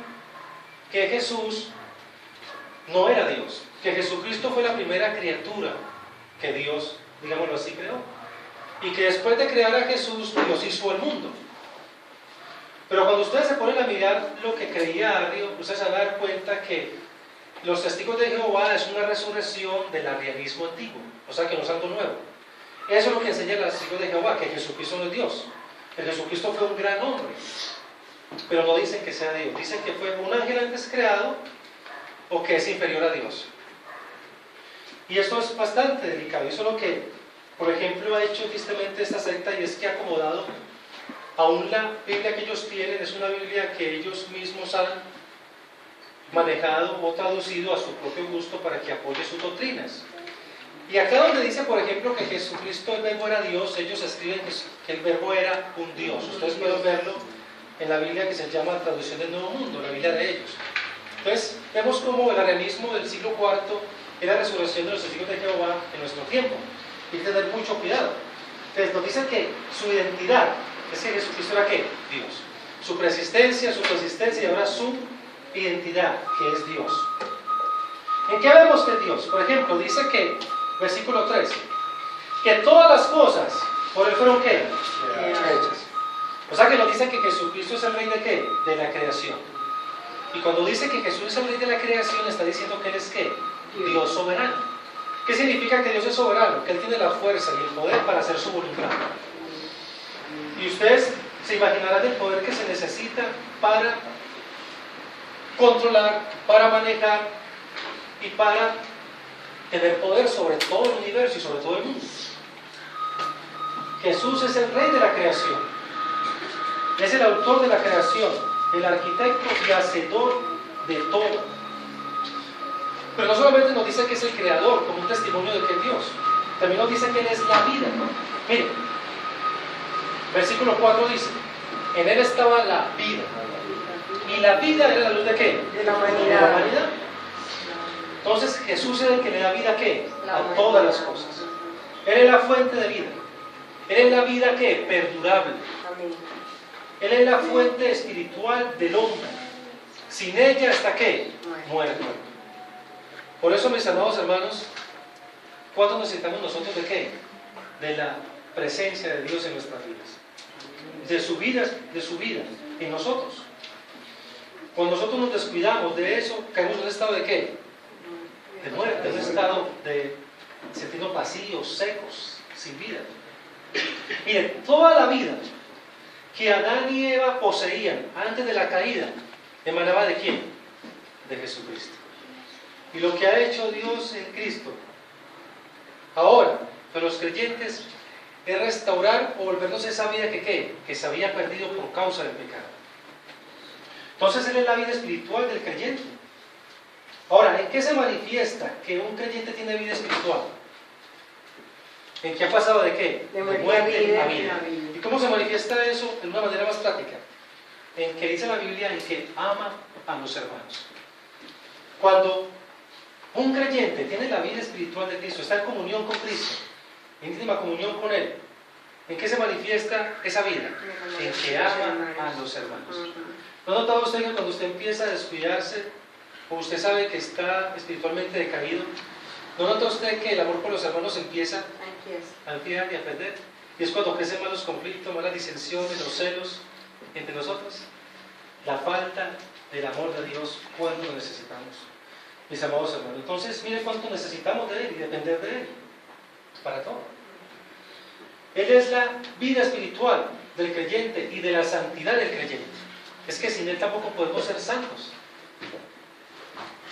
A: que Jesús no era Dios, que Jesucristo fue la primera criatura que Dios, digámoslo así, creó. Y que después de crear a Jesús, Dios hizo el mundo. Pero cuando ustedes se ponen a mirar lo que creía Arrio, ustedes se van a dar cuenta que los testigos de Jehová es una resurrección del arrianismo antiguo, o sea que no es algo nuevo. Eso es lo que enseña el testigo de Jehová, que Jesucristo no es Dios. Que Jesucristo fue un gran hombre, pero no dicen que sea Dios, dicen que fue un ángel antes creado o que es inferior a Dios. Y esto es bastante delicado, y eso es lo que, por ejemplo, ha hecho tristemente esta secta, y es que ha acomodado aún la Biblia que ellos tienen, es una Biblia que ellos mismos han manejado o traducido a su propio gusto para que apoye sus doctrinas. Y acá donde dice, por ejemplo, que Jesucristo el verbo era Dios, ellos escriben que el verbo era un Dios. Ustedes pueden verlo en la Biblia que se llama Traducción del Nuevo Mundo, la Biblia de ellos. Entonces, vemos como el arrianismo del siglo IV es la resurrección de los testigos de Jehová en nuestro tiempo. Y hay que tener mucho cuidado. Entonces, nos dicen que su identidad es que Jesucristo era ¿qué? Dios. Su persistencia, su consistencia y ahora su identidad, que es Dios. ¿En qué vemos que es Dios? Por ejemplo, dice que, versículo 13, que todas las cosas por él fueron ¿qué? Hechas. O sea que nos dice que Jesucristo es el rey de ¿qué? De la creación. Y cuando dice que Jesús es el rey de la creación, está diciendo que él es ¿qué? Dios soberano. ¿Qué significa que Dios es soberano? Que él tiene la fuerza y el poder para hacer su voluntad. Y ustedes se imaginarán el poder que se necesita para controlar, para manejar y para tener poder sobre todo el universo y sobre todo el mundo. Jesús es el rey de la creación, es el autor de la creación, el arquitecto y hacedor de todo. Pero no solamente nos dice que es el creador como un testimonio de que es Dios, también nos dice que él es la vida. Miren, versículo 4 dice, en él estaba la vida. ¿Y la vida era la luz de qué?
C: De la humanidad.
A: De la humanidad. Entonces Jesús es el que le da vida ¿a qué? A todas las cosas. Él es la fuente de vida. Él es la vida ¿qué? Perdurable.
C: Amén.
A: Él es la fuente espiritual del hombre. Sin ella está ¿qué? Muerto. Por eso, mis amados hermanos, ¿cuánto necesitamos nosotros de qué? De la presencia de Dios en nuestras vidas. De su vida en nosotros. Cuando nosotros nos descuidamos de eso, caemos en un estado de ¿qué? De muerte, en un estado de sentirnos vacíos, secos, sin vida. Miren, toda la vida que Adán y Eva poseían antes de la caída, emanaba ¿de quién? De Jesucristo. Y lo que ha hecho Dios en Cristo, ahora, para los creyentes, es restaurar o volvernos esa vida que ¿qué? Que se había perdido por causa del pecado. Entonces, Él es la vida espiritual del creyente. Ahora, ¿en qué se manifiesta que un creyente tiene vida espiritual? ¿En qué ha pasado de qué? De muerte a vida. ¿Y cómo se manifiesta eso de una manera más práctica? En que dice la Biblia en que ama a los hermanos. Cuando un creyente tiene la vida espiritual de Cristo, está en comunión con Cristo, en íntima comunión con Él, ¿en qué se manifiesta esa vida? En que ama a los hermanos. ¿No ha notado usted que cuando usted empieza a descuidarse, o usted sabe que está espiritualmente decaído, ¿no nota usted que el amor por los hermanos empieza a enfriar y a perder? Y es cuando crecen malos conflictos, malas disensiones, los celos entre nosotros. La falta del amor de Dios cuando lo necesitamos, mis amados hermanos. Entonces, mire cuánto necesitamos de Él y depender de Él para todo. Él es la vida espiritual del creyente y de la santidad del creyente. Es que sin Él tampoco podemos ser santos.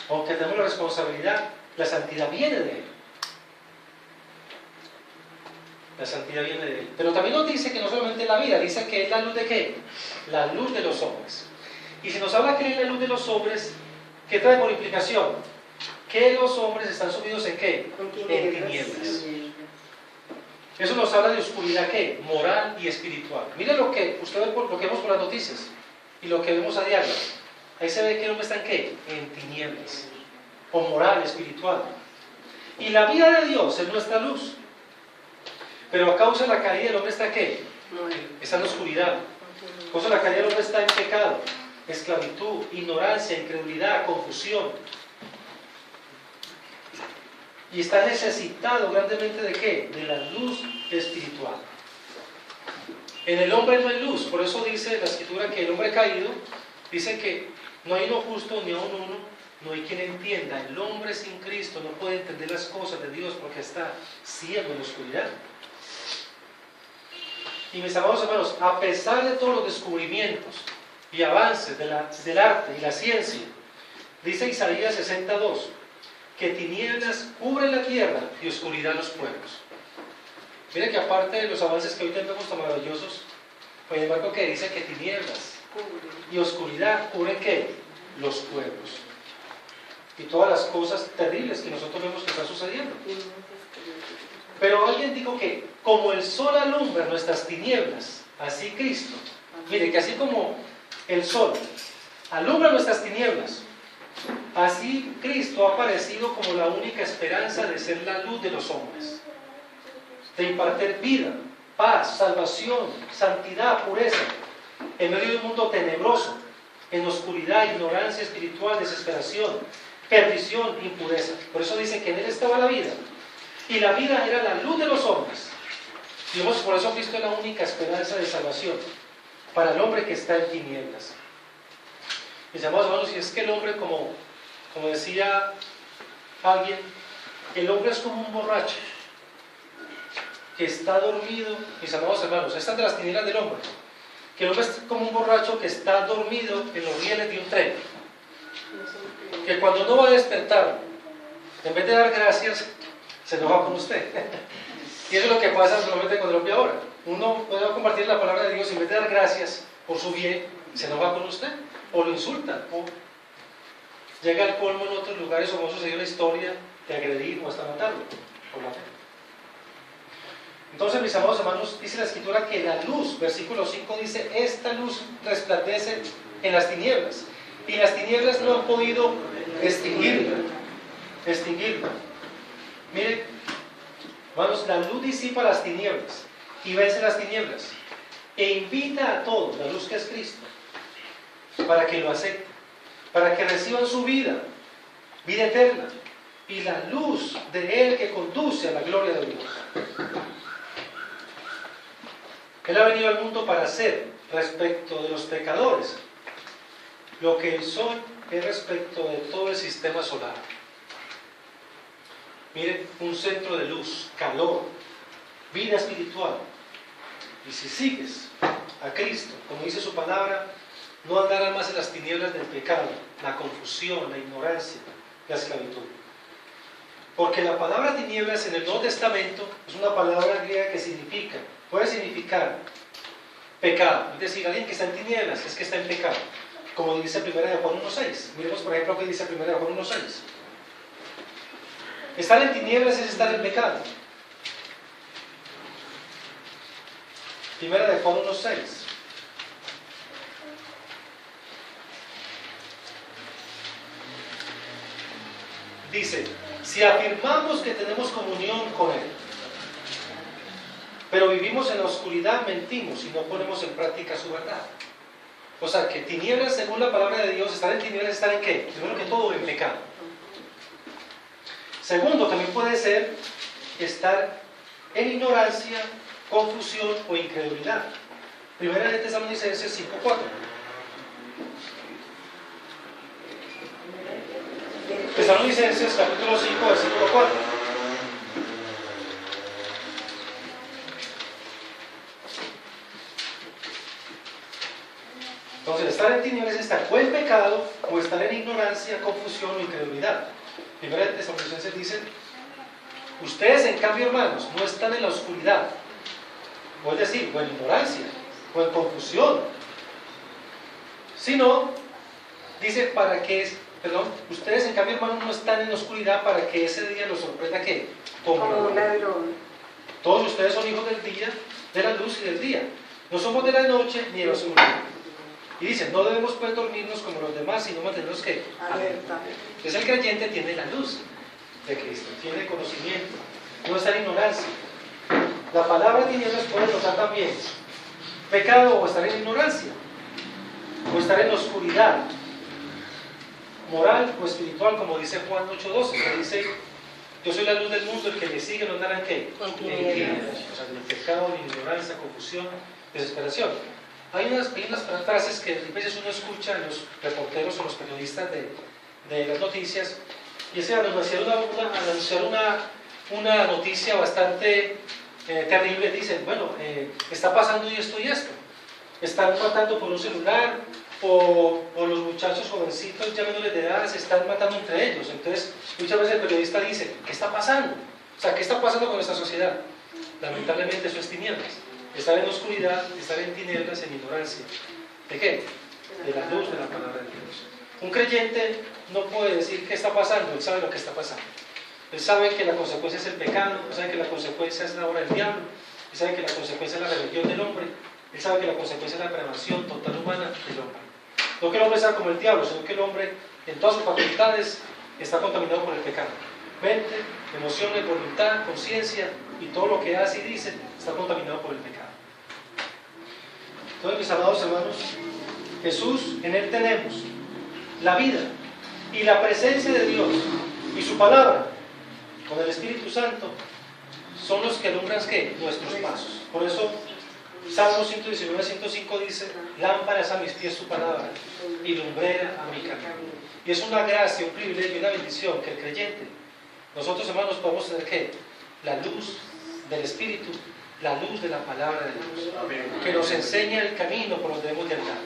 A: Aunque tenemos la responsabilidad, la santidad viene de Él. La santidad viene de Él. Pero también nos dice que no solamente la vida, dice que es la luz de ¿qué? La luz de los hombres. Y si nos habla que es la luz de los hombres, ¿qué trae por implicación? Que los hombres están sumidos en ¿qué? En tinieblas. Eso nos habla de oscuridad, ¿qué? Moral y espiritual. Miren lo que usted ve, lo que vemos por las noticias y lo que vemos a diario. Ahí se ve que el hombre está en ¿qué? En tinieblas, o moral, espiritual. Y la vida de Dios es nuestra luz. Pero a causa de la caída, el hombre está ¿qué? Está en la oscuridad. A causa de la caída, el hombre está en pecado, esclavitud, ignorancia, incredulidad, confusión. Y está necesitado grandemente ¿de qué? De la luz espiritual. En el hombre no hay luz, por eso dice la Escritura que el hombre caído, dice que no hay uno justo ni aun uno, no hay quien entienda. El hombre sin Cristo no puede entender las cosas de Dios porque está ciego en la oscuridad. Y mis amados hermanos, a pesar de todos los descubrimientos y avances del arte y la ciencia, dice Isaías 62, que tinieblas cubren la tierra y oscuridad los pueblos. Mire que aparte de los avances que hoy tenemos tan maravillosos, pues el marco que dice que tinieblas y oscuridad cubren ¿qué? Los pueblos. Y todas las cosas terribles que nosotros vemos que están sucediendo. Pero alguien dijo que como el sol alumbra nuestras tinieblas, así Cristo. Mire que así como el sol alumbra nuestras tinieblas, así Cristo ha aparecido como la única esperanza de ser la luz de los hombres, de impartir vida, paz, salvación, santidad, pureza, en medio de un mundo tenebroso, en oscuridad, ignorancia espiritual, desesperación, perdición, impureza. Por eso dice que en Él estaba la vida, y la vida era la luz de los hombres. Y por eso Cristo es la única esperanza de salvación para el hombre que está en tinieblas. Mis amados hermanos, y es que el hombre, como decía alguien, el hombre es como un borracho que está dormido. Mis amados hermanos, estas de las tinieblas del hombre, que el hombre es como un borracho que está dormido en los rieles de un tren, que cuando no va a despertar, en vez de dar gracias, se enoja con usted. Y eso es lo que pasa solamente con el hombre ahora. Uno puede compartir la palabra de Dios y en vez de dar gracias por su bien, se enoja con usted, o lo insulta, o llega al colmo en otros lugares, o hemos sucedido la historia de agredir o hasta matarlo por la fe. Entonces, mis amados hermanos, dice la Escritura que la luz, versículo 5 dice, esta luz resplandece en las tinieblas, y las tinieblas no han podido extinguirla. Miren, hermanos, la luz disipa las tinieblas y vence las tinieblas e invita a todos, la luz que es Cristo, para que lo acepten, para que reciban su vida eterna y la luz de Él que conduce a la gloria de Dios. Él ha venido al mundo para hacer respecto de los pecadores lo que el sol es respecto de todo el sistema solar. Miren, un centro de luz, calor, vida espiritual. Y si sigues a Cristo, como dice su palabra, no andarás más en las tinieblas del pecado, la confusión, la ignorancia, la esclavitud. Porque la palabra tinieblas en el Nuevo Testamento es una palabra griega que puede significar pecado. Es decir, alguien que está en tinieblas es que está en pecado. Como dice 1 Juan 1.6. Miremos por ejemplo lo que dice 1 Juan 1.6. Estar en tinieblas es estar en pecado. 1 Juan 1.6. Dice, si afirmamos que tenemos comunión con Él, pero vivimos en la oscuridad, mentimos y no ponemos en práctica su verdad. O sea, que tinieblas, según la palabra de Dios, estar en tinieblas, estar en ¿qué? Primero que todo, en pecado. Segundo, también puede ser estar en ignorancia, confusión o incredulidad. Primera de Tesalonicenses 5:4. Tesalonicenses capítulo 5, versículo 4. Entonces, estar en tinieblas es estar o en pecado, o estar en ignorancia, confusión o incredulidad. Primera de Tesalonicenses dice, ustedes en cambio, hermanos, no están en la oscuridad, o es decir, o en ignorancia, o en confusión, sino, dice, ustedes en cambio, hermanos, no están en la oscuridad para que ese día los sorprenda, ¿qué? Como un ladrón. Todos ustedes son hijos del día, de la luz y del día. No somos de la noche ni de la oscuridad. Y dice, no debemos pues dormirnos como los demás, sino mantenernos ¿qué?
C: Alerta.
A: Entonces el creyente tiene la luz de Cristo, tiene conocimiento, no está en ignorancia. La palabra tinieblas puede notar también pecado o estar en ignorancia, o estar en oscuridad, moral o espiritual, como dice Juan 8:12, que dice, yo soy la luz del mundo, el que me sigue no andará en ¿qué?
C: En
A: En
C: tinieblas.
A: tinieblas. O sea, en el pecado, en ignorancia, confusión, desesperación. Hay unas frases que a veces uno escucha en los reporteros o los periodistas de las noticias, y es que al anunciar una noticia bastante terrible, dicen, bueno, está pasando y esto y esto. Están matando por un celular, o los muchachos jovencitos ya menores de edad se están matando entre ellos. Entonces, muchas veces el periodista dice, ¿qué está pasando? O sea, ¿qué está pasando con nuestra sociedad? Lamentablemente eso es tinieblas. Estar en oscuridad, estar en tinieblas, en ignorancia. ¿De qué? De la luz de la palabra de Dios. Un creyente no puede decir qué está pasando, él sabe lo que está pasando. Él sabe que la consecuencia es el pecado, él sabe que la consecuencia es la obra del diablo, él sabe que la consecuencia es la rebelión del hombre, él sabe que la consecuencia es la depravación total humana del hombre. No que el hombre sea como el diablo, sino que el hombre en todas sus facultades está contaminado por el pecado. Mente, emociones, voluntad, conciencia y todo lo que hace y dice está contaminado por el pecado. Entonces, mis amados hermanos, Jesús, en Él tenemos la vida y la presencia de Dios y su palabra con el Espíritu Santo son los que alumbran ¿qué? Nuestros pasos. Por eso Salmo 119, 105 dice, lámparas a mis pies tu palabra y lumbrera a mi camino. Y es una gracia, un privilegio y una bendición que el creyente, nosotros hermanos podemos tener ¿qué? La luz del Espíritu, la luz de la palabra de Dios, que nos enseña el camino por donde debemos de andar.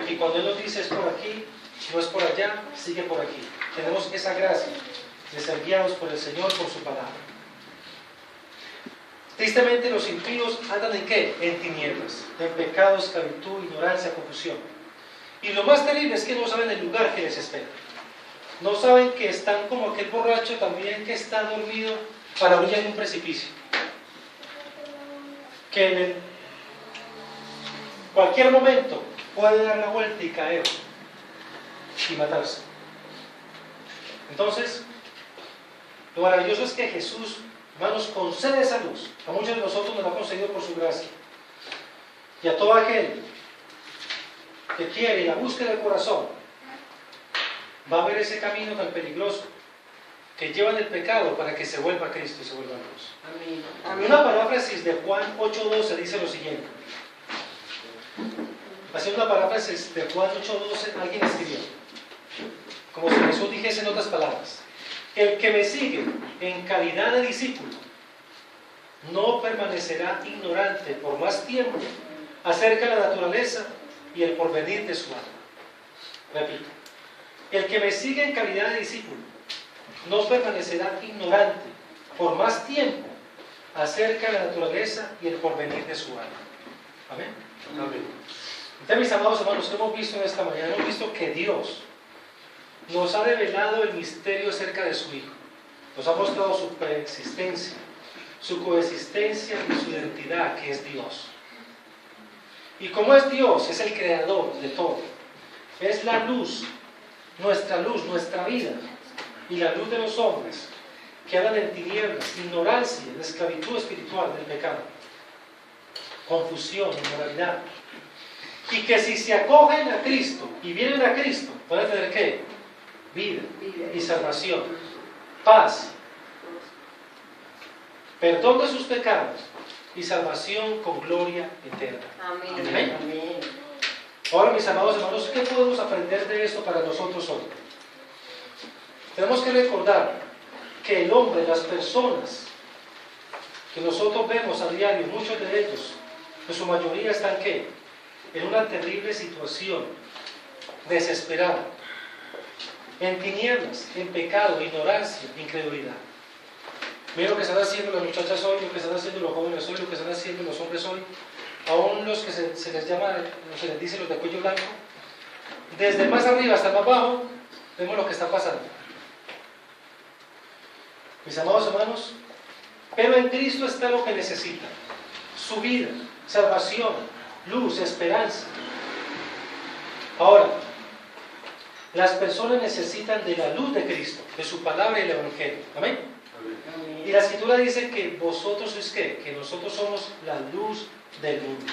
A: Y cuando Él nos dice es por aquí, no es por allá, sigue por aquí. Tenemos esa gracia de ser guiados por el Señor, por su palabra. Tristemente los impíos andan ¿en qué? En tinieblas, en pecado, esclavitud, ignorancia, confusión. Y lo más terrible es que no saben el lugar que les espera. No saben que están como aquel borracho también que está dormido a la orilla de un precipicio. Que en cualquier momento puede dar la vuelta y caer y matarse. Entonces, lo maravilloso es que Jesús, hermanos, concede esa luz. A muchos de nosotros nos la ha concedido por su gracia. Y a todo aquel que quiere y la busca del corazón, va a ver ese camino tan peligroso que lleva en el pecado para que se vuelva a Cristo y se vuelva a Dios.
C: Amén.
A: Una paráfrasis de Juan 8:12 dice lo siguiente. Haciendo una paráfrasis de Juan 8:12, alguien escribió, como si Jesús dijese en otras palabras, el que me sigue en calidad de discípulo no permanecerá ignorante por más tiempo acerca de la naturaleza y el porvenir de su alma. Repito, el que me sigue en calidad de discípulo no permanecerá ignorante por más tiempo acerca de la naturaleza y el porvenir de su alma. Amén. Amén. Entonces, mis amados hermanos, hemos visto en esta mañana, hemos visto que Dios nos ha revelado el misterio acerca de su Hijo. Nos ha mostrado su preexistencia, su coexistencia y su identidad, que es Dios. Y como es Dios, es el creador de todo. Es la luz, nuestra vida y la luz de los hombres que andan en tinieblas, ignorancia, en esclavitud espiritual del pecado, confusión, inmoralidad. Y que si se acogen a Cristo y vienen a Cristo, van a tener ¿qué? Vida y salvación, paz, perdón de sus pecados y salvación con gloria eterna.
C: Amén.
A: Amén.
C: Amén.
A: Ahora, mis amados hermanos, ¿qué podemos aprender de esto para nosotros hoy? Tenemos que recordar que el hombre, las personas que nosotros vemos a diario, muchos de ellos, en su mayoría están ¿qué? En una terrible situación, desesperada, en tinieblas, en pecado, ignorancia, incredulidad. Mira lo que están haciendo las muchachas hoy, lo que están haciendo los jóvenes hoy, lo que están haciendo los hombres hoy, aún los que se les llama, se les dice los de cuello blanco, desde más arriba hasta más abajo, vemos lo que está pasando. Mis amados hermanos, Pero en Cristo está lo que necesitan: su vida, salvación, luz, esperanza. Ahora, las personas necesitan de la luz de Cristo, de su palabra y el Evangelio. ¿Amén? Y la Escritura dice que vosotros sois ¿qué? Que nosotros somos la luz del mundo.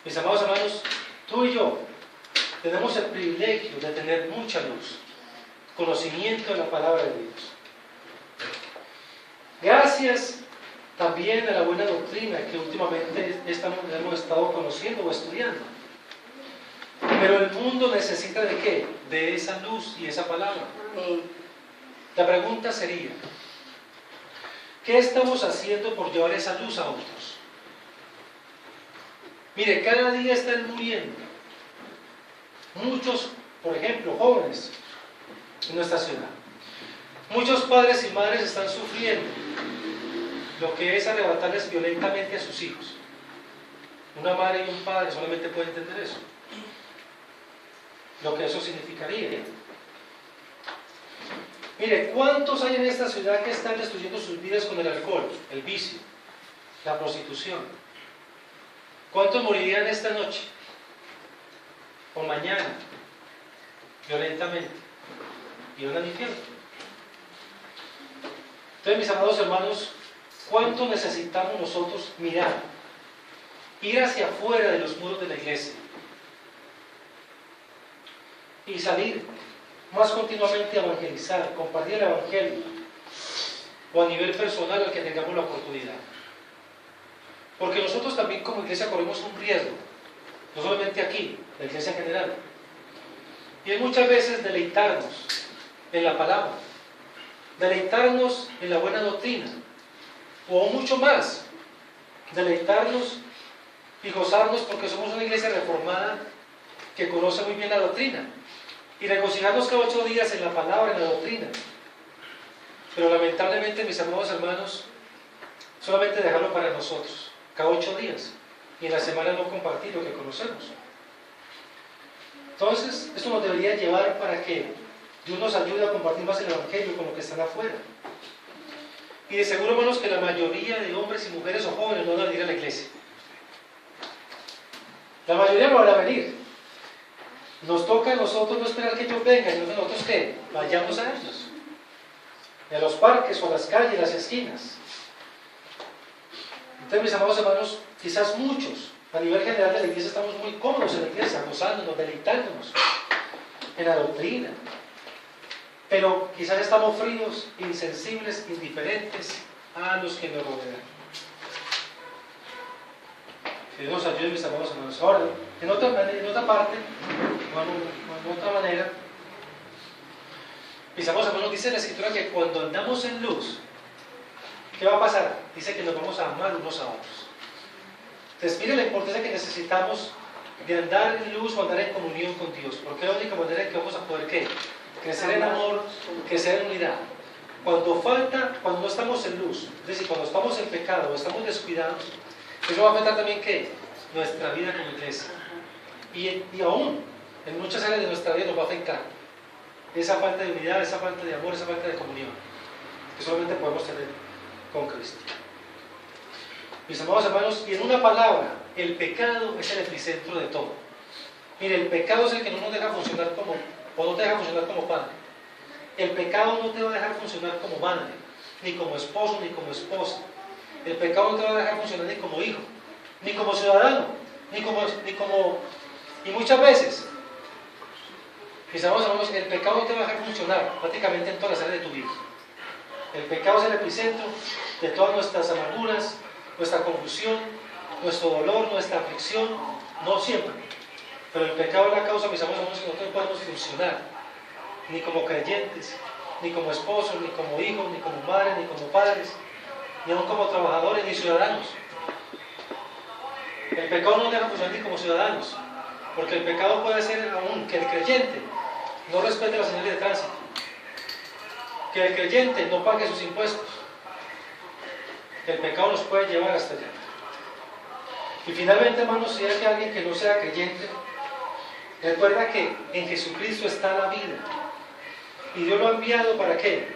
A: Mis amados hermanos, tú y yo tenemos el privilegio de tener mucha luz, conocimiento de la palabra de Dios. Gracias también a la buena doctrina que últimamente hemos estado conociendo o estudiando. Pero el mundo necesita ¿de qué? De esa luz y esa palabra. La pregunta sería: ¿qué estamos haciendo por llevar esa luz a otros? Mire, cada día están muriendo muchos, por ejemplo, jóvenes en nuestra ciudad. Muchos padres y madres están sufriendo lo que es arrebatarles violentamente a sus hijos. Una madre y un padre solamente pueden entender eso, lo que eso significaría. Mire, ¿cuántos hay en esta ciudad que están destruyendo sus vidas con el alcohol, el vicio, la prostitución? ¿Cuántos morirían esta noche o mañana violentamente y van al infierno? Entonces, mis amados hermanos, ¿cuánto necesitamos nosotros mirar, ir hacia afuera de los muros de la iglesia y salir más continuamente a evangelizar, compartir el evangelio, o a nivel personal al que tengamos la oportunidad? Porque nosotros también como iglesia corremos un riesgo, no solamente aquí, la iglesia en general, y es muchas veces deleitarnos en la palabra, deleitarnos en la buena doctrina, o mucho más, deleitarnos y gozarnos porque somos una iglesia reformada que conoce muy bien la doctrina, y regocijarnos cada 8 días en la palabra, en la doctrina. Pero lamentablemente, mis amados hermanos, solamente dejarlo para nosotros cada 8 días, y en la semana no compartir lo que conocemos. Entonces, esto nos debería llevar para que Dios nos ayude a compartir más el Evangelio con lo que están afuera. Y de seguro, hermanos, que la mayoría de hombres y mujeres o jóvenes no van a venir a la iglesia. La mayoría no van a venir. Nos toca a nosotros no esperar que ellos vengan, sino que nosotros ¿qué? Vayamos a ellos. A los parques o a las calles, a las esquinas. Entonces, mis amados hermanos, quizás muchos, a nivel general de la iglesia, estamos muy cómodos en la iglesia, gozándonos, deleitándonos en la doctrina. Pero quizás estamos fríos, insensibles, indiferentes a los que nos rodean. Que Dios nos ayude, mis amados hermanos. Ahora, en otra parte, o en otra manera, mis amados hermanos, dice la Escritura que cuando andamos en luz, ¿qué va a pasar? Dice que nos vamos a amar unos a otros. Entonces, mire la importancia que necesitamos de andar en luz o andar en comunión con Dios, porque es la única manera en que vamos a poder ¿qué? Crecer en amor, crecer en unidad. Cuando no estamos en luz, es decir, cuando estamos en pecado o estamos descuidados, eso va a afectar también ¿qué? Nuestra vida como iglesia. Y aún en muchas áreas de nuestra vida nos va a afectar esa falta de unidad, esa falta de amor, esa falta de comunión, que solamente podemos tener con Cristo. Mis amados hermanos, y en una palabra, el pecado es el epicentro de todo. Mire, el pecado es el que no nos deja funcionar no te deja funcionar como padre. El pecado no te va a dejar funcionar como madre, ni como esposo, ni como esposa. El pecado no te va a dejar funcionar ni como hijo, ni como ciudadano, y muchas veces, mis amados hermanos, el pecado no te va a dejar funcionar prácticamente en todas las áreas de tu vida. El pecado es el epicentro de todas nuestras amarguras, nuestra confusión, nuestro dolor, nuestra aflicción, no siempre. Pero el pecado es la causa, mis amados hermanos, que nosotros no podemos funcionar, ni como creyentes, ni como esposos, ni como hijos, ni como madres, ni como padres, ni aún como trabajadores, ni ciudadanos. El pecado no nos deja funcionar ni como ciudadanos, porque el pecado puede ser aún que el creyente no respete las señales de tránsito, que el creyente no pague sus impuestos. El pecado nos puede llevar hasta allá. Y finalmente, hermanos, si hay alguien que no sea creyente, recuerda que en Jesucristo está la vida. Y Dios lo ha enviado ¿para qué?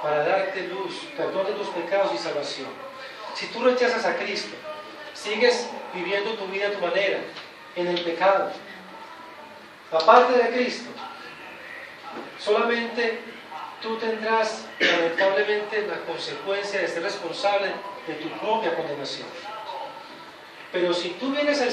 A: para darte luz, perdón de tus pecados y salvación. Si tú rechazas a Cristo, sigues viviendo tu vida a tu manera, en el pecado, aparte de Cristo, solamente tú tendrás lamentablemente la consecuencia de ser responsable de tu propia condenación. Pero si tú vienes al